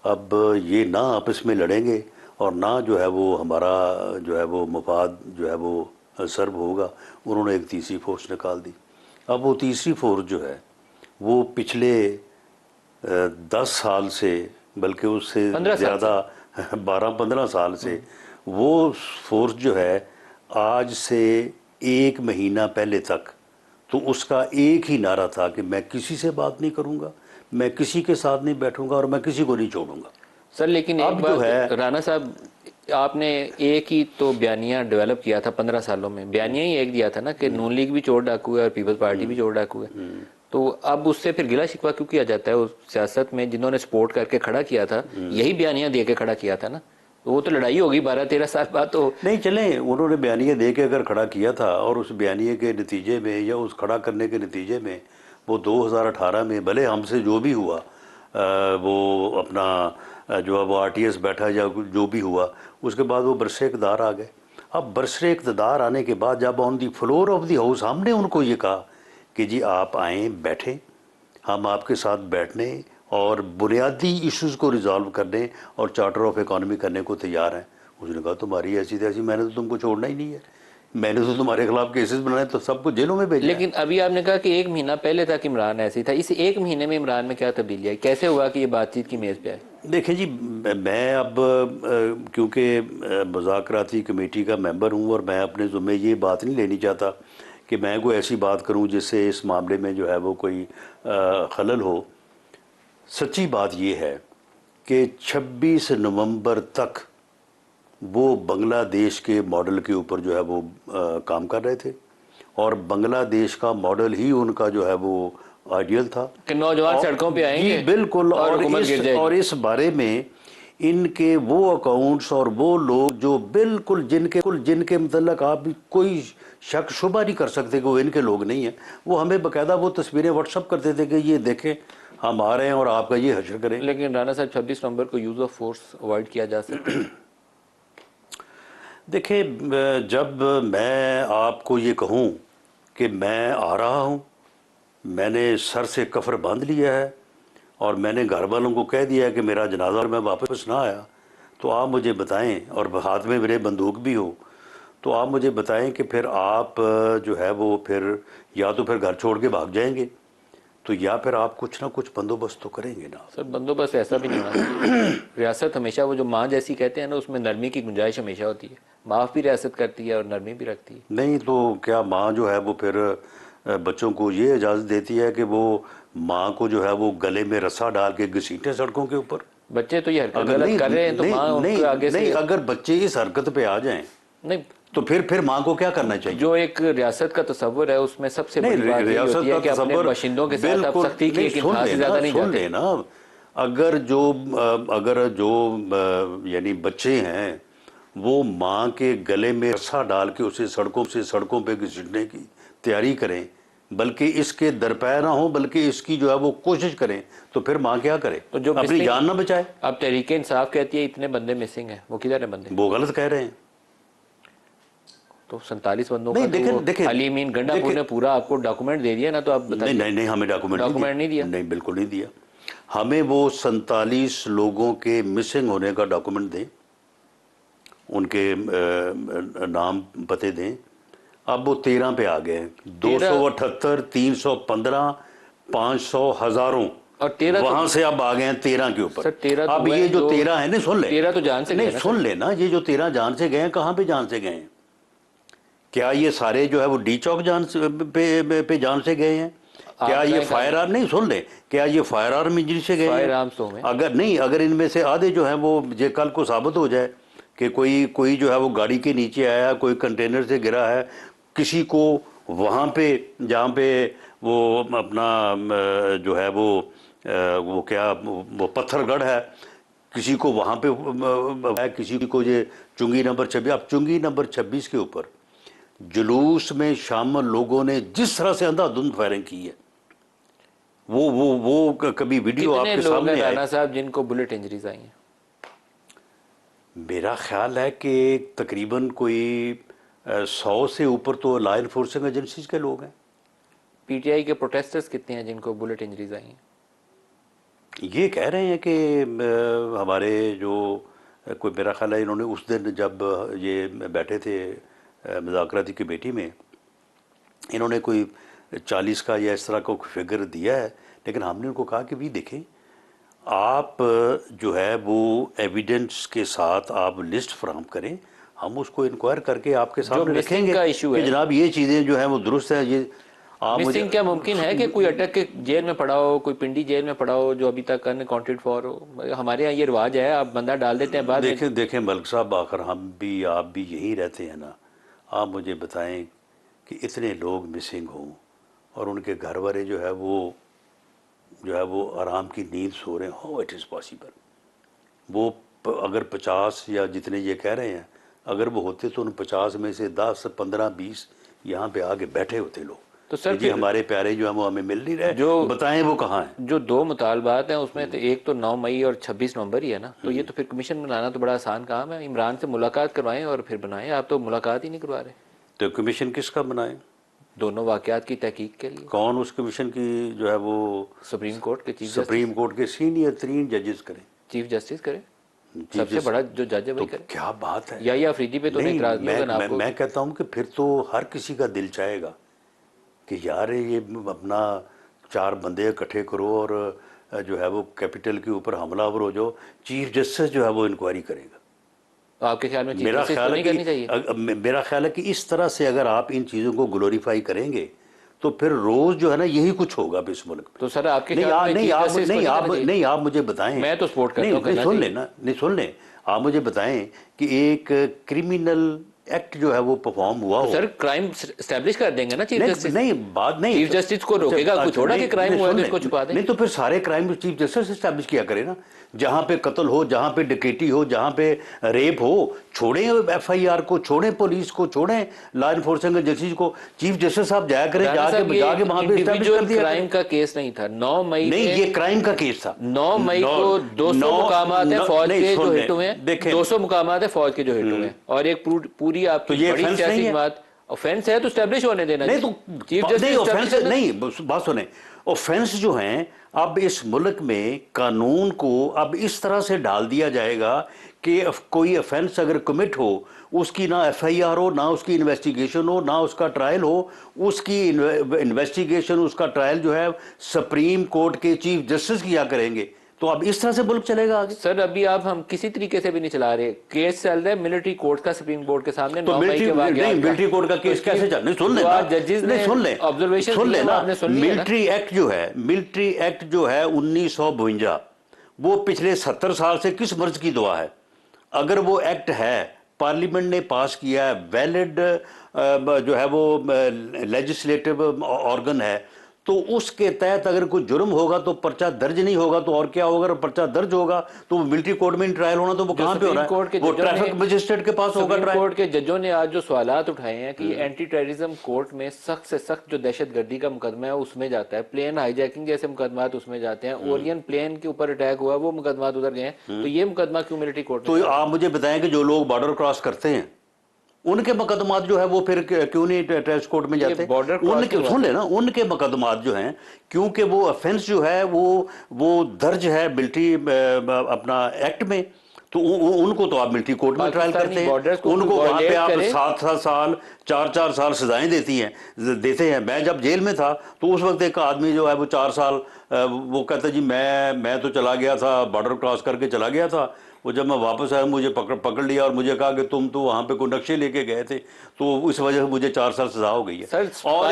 अब ये ना आपस में लड़ेंगे और ना जो है वो हमारा जो है वो मफाद जो है वो सर्व होगा। उन्होंने एक तीसरी फोर्स निकाल दी। अब वो तीसरी फोर्स जो है वो पिछले 10 साल से, बल्कि उससे ज़्यादा 12-15 साल से वो फोर्स जो है आज से 1 महीना पहले तक तो उसका एक ही नारा था कि मैं किसी से बात नहीं करूंगा, मैं किसी के साथ नहीं बैठूंगा और मैं किसी को नहीं छोड़ूंगा। सर लेकिन एक बात राना साहब, आपने एक ही तो बयानिया डेवलप किया था 15 सालों में, बयानिया ही एक दिया था ना कि नून लीग भी चोर डाकू है और पीपल्स पार्टी भी चोर डाकू है। तो अब उससे फिर गिला शिकवा क्यों किया जाता है? उस सियासत में जिन्होंने सपोर्ट करके खड़ा किया था यही बयानिया दे के खड़ा किया था ना, तो वो तो लड़ाई होगी 12-13 साल बाद। तो नहीं चले, उन्होंने बयानिया दे के अगर खड़ा किया था और उस बयानिया के नतीजे में या उस खड़ा करने के नतीजे में वो 2018 में भले हमसे जो भी हुआ वो अपना जो अब RTS बैठा या जो भी हुआ, उसके बाद वो बरसे इक़्तिदार आ गए। अब बरसे इक़्तिदार आने के बाद जब on the floor of the house हमने उनको ये कहा कि जी आप आएँ, बैठें, हम आपके साथ बैठने और बुनियादी इश्यूज़ को रिजॉल्व करने और चार्टर ऑफ इकॉनमी करने को तैयार हैं। उसने कहा तुम्हारी ऐसी तैसी, मैंने तो तुमको छोड़ना ही नहीं है, मैंने तो तुम्हारे खिलाफ केसेस बनाए तो सबको जेलों में भेजा। लेकिन अभी आपने कहा कि 1 महीना पहले तक इमरान ऐसी था, इस 1 महीने में इमरान में क्या तब्दीली आई? कैसे हुआ कि ये बातचीत की मेज़ पे आए? देखें जी, मैं अब क्योंकि मुज़ाकराती कमेटी का मेंबर हूँ और मैं अपने ज़ुम्मे ये बात नहीं लेनी चाहता कि मैं कोई ऐसी बात करूँ जिससे इस मामले में जो है वो कोई खलल हो। सच्ची बात ये है कि 26 नवंबर तक वो बांग्लादेश के मॉडल के ऊपर जो है वो काम कर रहे थे और बांग्लादेश का मॉडल ही उनका जो है वो आइडियल था कि नौजवान सड़कों पे आएंगे। बिल्कुल। और इस बारे में इनके वो अकाउंट्स और वो लोग जो बिल्कुल जिनके मतलब आप कोई शक शुबा नहीं कर सकते कि वो इनके लोग नहीं हैं, वो हमें बाकायदा वो तस्वीरें व्हाट्सअप करते थे कि ये देखें हम आ रहे हैं और आपका ये हशर करें। लेकिन राना साहब 26 नवंबर को यूज़ ऑफ फोर्स अवॉइड किया जा सकता है। देखिए, जब मैं आपको ये कहूँ कि मैं आ रहा हूँ, मैंने सर से कफर बांध लिया है और मैंने घर वालों को कह दिया है कि मेरा जनाजा और मैं वापस ना आया, तो आप मुझे बताएं, और हाथ में मेरे बंदूक भी हो, तो आप मुझे बताएं कि फिर आप जो है वो फिर या तो फिर घर छोड़ के भाग जाएंगे, तो या फिर आप कुछ ना कुछ बंदोबस्त तो करेंगे ना। सर बंदोबस्त ऐसा भी नहीं होना। रियासत हमेशा वो जो माँ जैसी कहते हैं ना, उसमें नरमी की गुंजाइश हमेशा होती है। माफ़ भी रियासत करती है और नरमी भी रखती है। नहीं तो क्या माँ जो है वो फिर बच्चों को ये इजाज़त देती है कि वो माँ को जो है वो गले में रस्सा डाल के घसीटे सड़कों के ऊपर? बच्चे तो ये हरकत गलत कर रहे हैं तो माँ उनके आगे से। नहीं, अगर बच्चे इस हरकत पे आ जाएं नहीं तो फिर माँ को क्या करना चाहिए? जो एक रियासत का तस्वर है उसमें सबसे बड़ी बात ये होती है कि अपने बाशिंदों के साथ आप सख्ती की, लेकिन हाथ से ज़्यादा नहीं जाते ना। अगर जो यानी बच्चे हैं वो माँ के गले में रस्सा डाल के उसे सड़कों पे घसीटने की तैयारी करें, बल्कि इसके दरपैर ना हो, बल्कि इसकी जो है वो कोशिश करें, तो फिर माँ क्या करे, तो जो अपनी जान ना बचाए। अब तहरीक इंसाफ कहती है इतने बंदे मिसिंग हैं, वो किधर है बंदे? वो गलत कह रहे हैं। तो 47 बंदों नहीं, का देखें, तो देखें, अली अमीन गंडापुर ने पूरा आपको डॉक्यूमेंट दे दिया ना, तो आप नहीं बताइए। नहीं नहीं, हमें डॉक्यूमेंट नहीं दिया? नहीं, बिल्कुल नहीं दिया। हमें वो 47 लोगों के मिसिंग होने का डॉक्यूमेंट दें, उनके नाम पते दें। अब वो 13 पे आ गए, 278, 315, 500, हजारों, और 13 वहां से अब आ गए हैं 13 के ऊपर। सर 13 तो अब ये जो 13 है ना, सुन ले, 13 तो जान से नहीं गए ना सुन लेना, ये जो 13 जान से गए हैं, कहाँ पे जान से गए हैं? क्या ये सारे जो है वो डी चौक जान से पे जान से गए हैं? क्या ये फायर आर्म, नहीं सुन ले, क्या ये फायर आर्म इंजरी से गए फायर हैं? आर्म्स तो में अगर नहीं, अगर इनमें से आधे जो है वो ये कल को साबित हो जाए कि कोई जो है वो गाड़ी के नीचे आया, कोई कंटेनर से गिरा है, किसी को वहाँ पे जहाँ पे वो अपना जो है वो क्या वो पत्थरगढ़ है, किसी को वहाँ पे किसी को ये चुंगी नंबर 26, अब चुंगी नंबर 26 के ऊपर जुलूस में शामिल लोगों ने जिस तरह से अंधाधुंध फायरिंग की है, वो कभी वीडियो आपके सामने है आए? राणा साहब जिनको बुलेट इंजरीज आई हैं? मेरा ख्याल है कि तकरीबन कोई 100 से ऊपर तो लॉ एनफोर्सिंग एजेंसीज के लोग हैं। पीटीआई के प्रोटेस्टर्स कितने हैं जिनको बुलेट इंजरीज आई हैं? ये कह रहे हैं कि हमारे जो कोई, मेरा ख्याल है इन्होंने उस दिन जब ये बैठे थे मुज़ाकराती कमेटी में, इन्होंने कोई 40 का या इस तरह का फिगर दिया है, लेकिन हमने उनको कहा कि भी देखें, आप जो है वो एविडेंस के साथ आप लिस्ट फराहम करें, हम उसको इंक्वायर करके आपके सामने रखेंगे कि जनाब ये चीज़ें जो हैं वो दुरुस्त है। ये आप मिसिंग क्या मुमकिन है कि कोई अटक के जेल में पड़ा हो, कोई पिंडी जेल में पड़ा हो जो अभी तक अनअकाउंटेड फॉर हो? हमारे यहाँ ये रिवाज है, आप बंदा डाल देते हैं बाद में। देखें मलिक साहब, आखिर हम भी आप भी यहीं रहते हैं ना, आप मुझे बताएं कि इतने लोग मिसिंग हों और उनके घर वाले जो है वो आराम की नींद सो रहे हैं, हाउ इट इज़ पॉसिबल? वो अगर 50 या जितने ये कह रहे हैं, अगर वो होते तो उन 50 में से 10, 15, 20 यहाँ पे आके बैठे होते लोग। तो सर जी हमारे प्यारे जो है वो हमें मिल नहीं रहे, जो बताएं वो कहाँ हैं? जो 2 मुतालबात हैं उसमें तो एक तो 9 मई और 26 नवंबर ही है ना, तो ये तो फिर कमीशन बनाना तो बड़ा आसान काम है। इमरान से मुलाकात करवाएं और फिर बनाएं, आप तो मुलाकात ही नहीं करवा रहे। तो कमीशन किसका बनाएं? दोनों वाकयात की तहकीक के लिए। कौन उस कमीशन की जो है वो? सुप्रीम कोर्ट के चीफ सुप्रीम कोर्ट के सीनियर 3 जजेस करें, चीफ जस्टिस करें, सबसे बड़ा जो जज है वही करे। क्या बात है? या अफरीदी पे तो नहीं, इतराज नहीं होगा आपको? मैं कहता हूँ कि फिर तो हर किसी का दिल चाहेगा कि यार ये अपना 4 बंदे इकट्ठे करो और जो है वो कैपिटल के ऊपर हमलावर हो जाओ, चीफ जस्टिस जो है वो इंक्वायरी करेगा। तो आपके ख्याल में मेरा ख्याल है कि इस तरह से अगर आप इन चीज़ों को ग्लोरीफाई करेंगे तो फिर रोज जो है ना यही कुछ होगा इस मुल्क में। तो सर आपके नहीं आप मुझे बताएं, मैं तो सपोर्ट करता हूं, सुन लेना, नहीं सुन ले, आप मुझे बताएं कि एक क्रिमिनल एक्ट जो है वो परफॉर्म हुआ हो। सर क्राइम एस्टैब्लिश कर देंगे ना चीफ जस्टिस? नहीं बात नहीं, चीफ जस्टिस को रोकेगा कुछ थोड़ा कि क्राइम हुआ है तो इसको छुपा दें? नहीं तो फिर सारे क्राइम चीफ जस्टिस एस्टैब्लिश किया करे ना, जहां पे कत्ल हो, जहां पे डकैती हो, जहां पे रेप हो, छोड़ें एफआईआर को, छोड़ें पुलिस को, छोड़ें लॉ एनफोर्सिंग एजेंसीज को, चीफ जस्टिस साहब जाया करें, जाके वहां पे एस्टैब्लिश कर दिया। क्राइम का केस नहीं था 9 मई, नहीं ये क्राइम का केस था। 9 मई को 200 मुकामात है फौज के जो हिट हुए हैं, 200 मुकामात है फौज के जो हिट हुए हैं, और एक पूरी आपकी बड़ी सियासी बात ऑफेंस है तो एस्टैब्लिश होने देना। नहीं तो चीफ जस्टिस नहीं, बात सुने, ऑफेंस जो हैं अब इस मुल्क में कानून को अब इस तरह से डाल दिया जाएगा कि कोई ऑफेंस अगर कमिट हो उसकी ना एफआईआर हो, ना उसकी इन्वेस्टिगेशन हो, ना उसका ट्रायल हो, उसकी इन्वेस्टिगेशन उसका ट्रायल जो है सुप्रीम कोर्ट के चीफ जस्टिस किया करेंगे। तो अब इस तरह से मुल्क चलेगा आगे? सर अभी आप हम किसी तरीके से भी नहीं चला रहे, केस चल रहा है मिलिट्री कोर्ट का सुप्रीम कोर्ट के सामने। तो मिलिट्री कोर्ट का केस कैसे चल? सुन ले, ऑब्जर्वेशन सुन ले ना, मिलिट्री एक्ट जो है 1952 वो पिछले 70 साल से किस मर्ज की दुआ है? अगर वो एक्ट है, पार्लियामेंट ने पास किया है, वैलिड जो है वो लेजिस्लेटिव ऑर्गन है, तो उसके तहत अगर कोई जुर्म होगा तो पर्चा दर्ज नहीं होगा तो और क्या होगा, अगर पर्चा दर्ज होगा तो मिलिट्री कोर्ट में ट्रायल होना, तो वो कहाँ पे हो रहा है, वो ट्रैफिक मजिस्ट्रेट के पास होगा ट्रायल। कोर्ट के जजों ने आज जो सवालात उठाए हैं कि एंटी टेररिज्म कोर्ट में सख्त से सख्त जो दहशतगर्दी का मुकदमा है उसमें जाता है, प्लेन हाईजैकिंग जैसे मुकदमात उसमें जाते हैं, ओरियन प्लेन के ऊपर अटैक हुआ वो मुकदमात उधर गए हैं, तो ये मुकदमा क्यों मिलिट्री कोर्ट में? तो आप मुझे बताएं कि जो लोग बॉर्डर क्रॉस करते हैं उनके मुकदमात जो है वो फिर क्यों नहीं टेस्ट कोर्ट में जाते? उनके सुन लेना, उनके मुकदमात जो हैं, क्योंकि वो ऑफेंस जो है वो दर्ज है मिलिट्री अपना एक्ट में, तो उनको तो आप मिलिट्री कोर्ट में ट्रायल करते हैं, उनको वहां पे आप 7-7 साल 4-4 साल सजाएं देते हैं। मैं जब जेल में था तो उस वक्त एक आदमी जो है वो 4 साल वो कहता जी मैं तो चला गया था, बॉर्डर क्रॉस करके चला गया था, वो जब मैं वापस आया मुझे पकड़ लिया और मुझे कहा कि तुम तो वहां पे कोई नक्शे लेके गए थे, तो इस वजह से मुझे 4 साल सजा हो गई है। और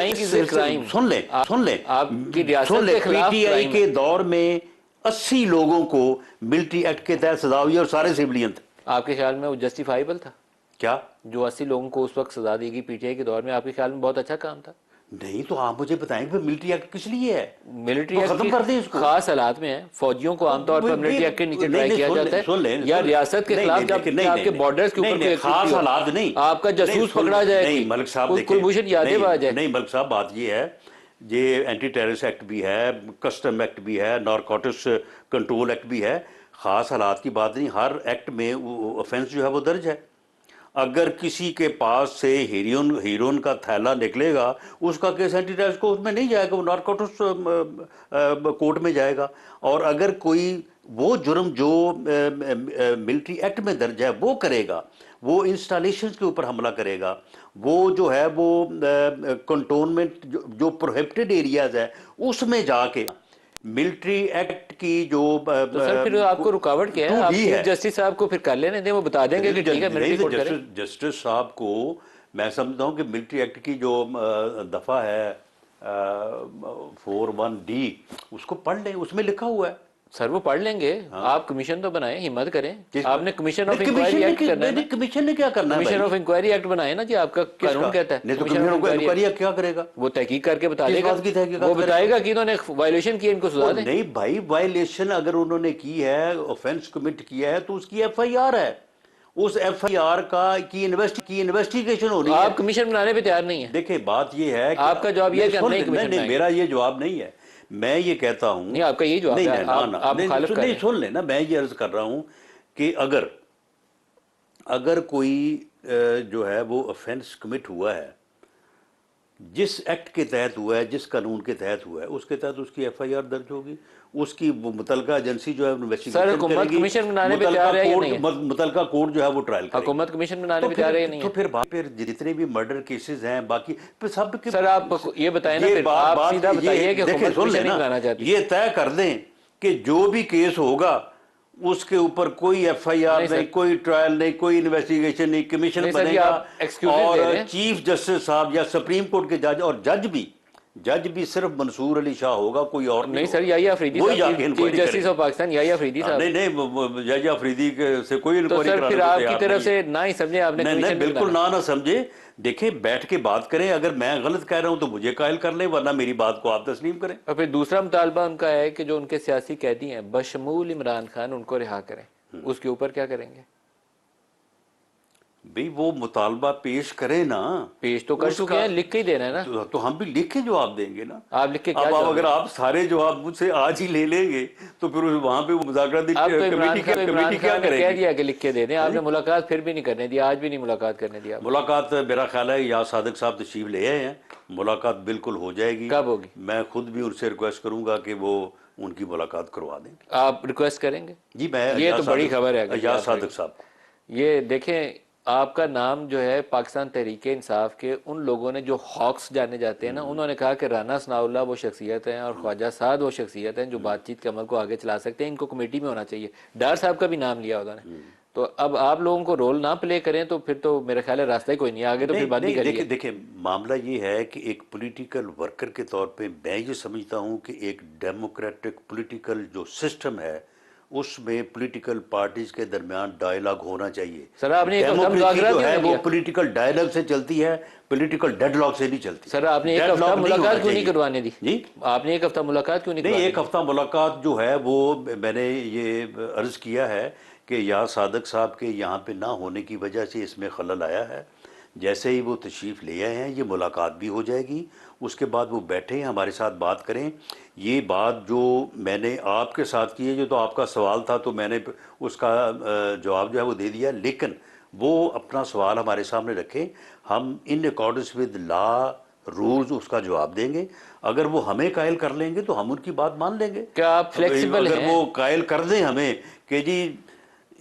सुन ले पीटीआई के दौर में 80 लोगों को मिलिट्री एक्ट के तहत सजा हुई और सारे सिविलियन थे। आपके ख्याल में वो जस्टिफाइबल था क्या? जो 80 लोगों को उस वक्त सजा दी गई पीटीआई के दौर में, आपके ख्याल में बहुत अच्छा काम था? नहीं, तो आप मुझे बताएं कि मिलिट्री एक्ट किस लिए है? मिलिट्री तो एक्ट खत्म कर दें इसको। खास हालात में है, फौजियों को आमतौर पर मिलिट्री एक्ट के नीचे ट्राई किया जाता है या रियासत के खिलाफ जब आपके बॉर्डर्स के ऊपर खास हालात नहीं, आपका जासूस पकड़ा जाए, नहीं मलिक साहब, कुलभूषण यादव आ जाए, नहीं मलिक साहब, बात ये है, ये एंटी टेररिस्ट एक्ट भी है, कस्टम एक्ट भी है, नारकोटिक्स कंट्रोल एक्ट भी है, खास हालात की बात नहीं, हर एक्ट में ऑफेंस जो है वो दर्ज है। अगर किसी के पास से हीरोइन का थैला निकलेगा उसका केस एंटी टेररिस्ट कोर्ट में नहीं जाएगा, वो नारकोटिक्स कोर्ट में जाएगा। और अगर कोई वो जुर्म जो मिलिट्री एक्ट में दर्ज है वो करेगा, वो इंस्टॉलेशन के ऊपर हमला करेगा, वो जो है वो कंटोनमेंट जो प्रोहिबिटेड एरियाज है उसमें जाके मिलिट्री एक्ट की जो तो सर फिर आपको रुकावट क्या है? आप चीफ जस्टिस साहब को फिर कर लेने दें, वो बता देंगे कि ठीक है मिलिट्री कोर्ट करें। जस्टिस साहब को मैं समझता हूं कि मिलिट्री एक्ट की जो दफा है 41D उसको पढ़ लें, उसमें लिखा हुआ है। सर वो पढ़ लेंगे। हाँ। आप कमीशन तो बनाए, हिम्मत करें, आपने कमीशन ऑफ इंक्वायरी एक्ट करना है। कमीशन ने क्या करना है? कमीशन ऑफ इंक्वायरी एक्ट बनाए ना जी, आपका कानून कहता है। नहीं तो कमीशन ऑफ इंक्वायरी क्या करेगा? वो तहकीक करके बता देगा, वो बताएगा कि इन्होंने वायलेशन की, इनको सजा दें। नहीं भाई, वायलेशन अगर उन्होंने की है, ऑफेंस कमिट किया है, तो उसकी FIR है, उस FIR की इन्वेस्टिगेशन हो रही है। आप कमीशन बनाने पे तैयार नहीं है। देखिए बात ये है, आपका जवाब ये है नहीं, मेरा ये जवाब नहीं है। मैं ये कहता हूं, नहीं आपका यही जवाब है, आप मुखालिफ कर रहे हैं। सुन लेना, मैं ये अर्ज कर रहा हूं कि अगर कोई जो है वो ऑफेंस कमिट हुआ है, जिस एक्ट के तहत हुआ है, जिस कानून के तहत हुआ है, उसके तहत उसकी FIR दर्ज होगी, उसकी मुतलका एजेंसी जो है इन्वेस्टिगेशन करेगी, कमीशन बनाने पे तैयार है या नहीं? मुतलका कोर्ट जो है वो ट्रायल करेगी। हुकूमत कमीशन बनाने पे तैयार है या नहीं? तो फिर जितने भी मर्डर केसेस हैं बाकी सब के, सर आप ये बताएं ना, फिर आप सीधा बताइए कि हुकूमत कमीशन नहीं बनाना चाहती। ये तय कर दें कि जो भी केस होगा उसके ऊपर कोई FIR नहीं, कोई ट्रायल नहीं, कोई इन्वेस्टिगेशन नहीं, कमीशन बनेगा और चीफ जस्टिस साहब या सुप्रीम कोर्ट के जज, और जज भी सिर्फ मंसूर अली शाह होगा, कोई और नहीं sir. Yahya Afridi chief justice of Pakistan, Yahya Afridi साहब। नहीं याहिया अफरीदी से कोई इंक्वायरी कराने फिर आपकी तरफ से ना ही समझे आपने। नहीं बिल्कुल ना समझे। देखिए बैठ के बात करें, अगर मैं गलत कह रहा हूं तो मुझे कायल कर लें, वरना मेरी बात को आप तस्लीम करें। और फिर दूसरा मुतालबा उनका है कि जो उनके सियासी कैदी हैं बशमूल इमरान खान, उनको रिहा करें। उसके ऊपर क्या करेंगे? भाई वो मुतालबा पेश करें ना। पेश तो कर चुके हैं, लिख के ही देना है ना। तो हम भी लिख के जवाब देंगे ना। आप लिख के क्या अब अगर आप सारे जवाब मुझसे आज ही ले लेंगे तो फिर वहां पे वो मुज़ाकराती कमेटी क्या करेगी? कह दिया कि लिख के दे दें, आपने मुलाकात फिर भी नहीं करने दी, आज भी नहीं मुलाकात करने दिया। मुलाकात मेरा ख्याल है या सादिक साहब तशरीफ ले आए हैं, मुलाकात बिल्कुल हो जाएगी। कब होगी? मैं खुद भी उनसे रिक्वेस्ट करूंगा कि वो उनकी मुलाकात करवा दें। आप रिक्वेस्ट करेंगे? जी मैं, ये तो बड़ी खबर है या सादिक साहब। ये देखें, आपका नाम जो है पाकिस्तान तहरीक इंसाफ के उन लोगों ने जो हॉक्स जाने जाते हैं ना, उन्होंने कहा कि राना सनाउल्लाह वो शख्सियत हैं और ख्वाजा साद वो शख्सियत हैं जो बातचीत के अमल को आगे चला सकते हैं, इनको कमेटी में होना चाहिए। डार साहब का भी नाम लिया उन्होंने। तो अब आप लोगों को रोल ना प्ले करें तो फिर तो मेरा ख्याल है रास्ता ही कोई नहीं, आगे तो फिर बात नहीं करिए। देखिए मामला ये है कि एक पॉलिटिकल वर्कर के तौर पे मैं ये समझता हूँ कि एक डेमोक्रेटिक पॉलिटिकल जो सिस्टम है उसमें पॉलिटिकल पार्टीज के दरमियान डायलॉग होना चाहिए। सर आपने एक हफ्ता डेमोक्रेसी मुलाकात जो क्यों है नहीं वो किया? पॉलिटिकल डायलॉग से चलती है, पॉलिटिकल डेडलॉक से नहीं चलती। सर आपने एक Deadlock हफ्ता नहीं मुलाकात होना क्यों नहीं चाहिए। करवाने दी? जी आपने एक हफ्ता मुलाकात क्यों नहीं नहीं, करवाने एक हफ्ता मुलाकात जो है वो मैंने ये अर्ज़ किया है कि या सादक साहब के यहाँ पे ना होने की वजह से इसमें खलल आया है। जैसे ही वो तशरीफ़ ले आए हैं ये मुलाकात भी हो जाएगी, उसके बाद वो बैठें हमारे साथ बात करें। ये बात जो मैंने आपके साथ की है, जो तो आपका सवाल था तो मैंने उसका जवाब जो है वो दे दिया, लेकिन वो अपना सवाल हमारे सामने रखें, हम in accordance with law rules उसका जवाब देंगे। अगर वो हमें कायल कर लेंगे तो हम उनकी बात मान लेंगे। क्या आप फ्लेक्सिबल अगर हैं? वो कायल कर दें हमें कि जी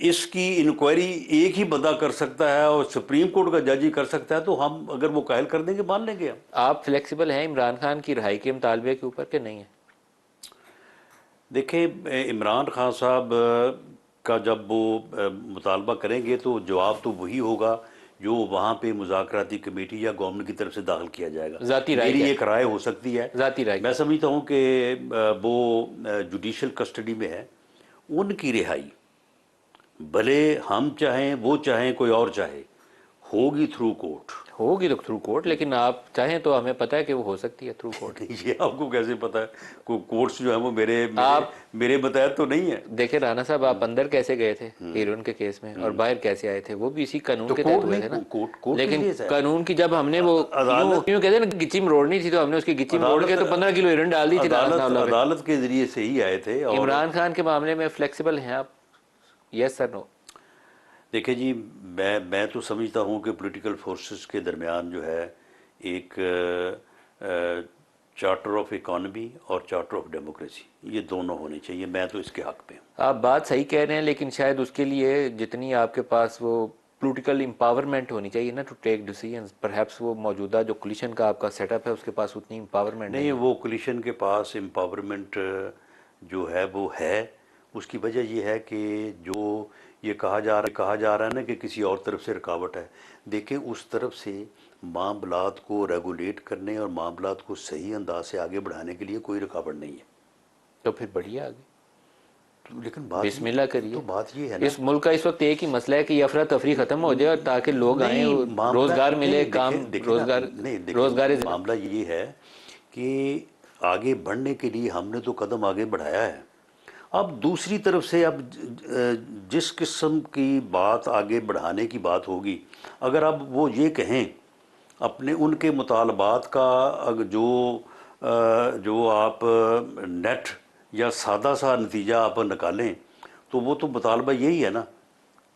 इसकी इंक्वायरी एक ही बंदा कर सकता है और सुप्रीम कोर्ट का जज ही कर सकता है, तो हम अगर वो कायल कर देंगे मान लेंगे हम। आप फ्लेक्सिबल हैं इमरान खान की रिहाई के मुतालबे के ऊपर कि नहीं है? देखिए इमरान खान साहब का जब वो मुतालबा करेंगे तो जवाब तो वही होगा जो वहाँ पे मुज़ाकराती कमेटी या गवर्नमेंट की तरफ से दाखिल किया जाएगा। ज़ाती राय मेरी क्या? एक राय हो सकती है, ज़ाती राय मैं समझता हूँ कि वो जुडिशल कस्टडी में है, उनकी रिहाई भले हम चाहें वो चाहें कोई और चाहे होगी थ्रू कोर्ट। होगी तो थ्रू कोर्ट, लेकिन आप चाहें तो हमें पता है कि वो हो सकती है थ्रू कोर्ट। ये आपको कैसे पता है? कोर्ट्स जो है वो मेरे आप मेरे बताया तो नहीं है। देखे राना साहब, आप अंदर कैसे गए थे हीरोइन के केस में और बाहर कैसे आए थे? वो भी इसी कानून तो के तहत कोर्ट हुए नहीं, थे ना। कोर्ट लेकिन के लिए कानून की जब हमने वो क्यों कहते हैं ना गिच्ची मरोड़नी थी, तो हमने उसकी गिच्ची मरोड़ के तो 15 किलो हीरोइन डाल दी थी राना साहब पे। अदालत के जरिए से ही आए थे। और इमरान खान के मामले में फ्लेक्सिबल हैं आप? Yes sir no? देखिए जी, मैं तो समझता हूँ कि पॉलिटिकल फोर्सेस के दरमियान जो है एक चार्टर ऑफ इकॉनमी और चार्टर ऑफ डेमोक्रेसी, ये दोनों होने चाहिए। मैं तो इसके हक पे हूँ। आप बात सही कह रहे हैं, लेकिन शायद उसके लिए जितनी आपके पास वो पॉलिटिकल एम्पावरमेंट होनी चाहिए ना टू टेक डिसीजंस, परहैप्स वो मौजूदा जो कोलिशन का आपका सेटअप है उसके पास उतनी एम्पावरमेंट नहीं, वो कोलिशन के पास एम्पावरमेंट जो है वो है। उसकी वजह ये है कि जो ये कहा जा रहा है ना कि किसी और तरफ से रुकावट है। देखिए उस तरफ से मामलात को रेगुलेट करने और मामलात को सही अंदाज से आगे बढ़ाने के लिए कोई रुकावट नहीं है। तो फिर बढ़िए आगे, लेकिन बात बिस्मिल्लाह करिए। तो बात ये है ना, इस मुल्क का इस वक्त एक ही मसला है कि अफरा तफरी खत्म हो जाए और ताकि लोग आए, रोजगार मिले, काम रोजगार रोजगार। मामला ये है कि आगे बढ़ने के लिए हमने तो कदम आगे बढ़ाया है। अब दूसरी तरफ से अब जिस किस्म की बात आगे बढ़ाने की बात होगी, अगर अब वो ये कहें अपने उनके मुतालबात का जो आप नेट या सादा सा नतीजा आप निकालें, तो वो तो मुतालबा यही है ना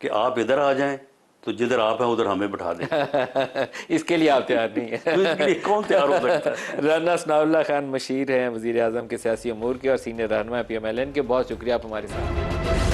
कि आप इधर आ जाएं, तो जिधर आप हैं उधर हमें बैठा दें। इसके लिए आप तैयार नहीं है? तो इसके लिए कौन तैयार हो सकता है? राना सनाउल्लाह खान मशीर हैं वज़ीर आज़म के सियासी अमूर के और सीनियर रहनुमा PMLN के। बहुत शुक्रिया आप हमारे साथ।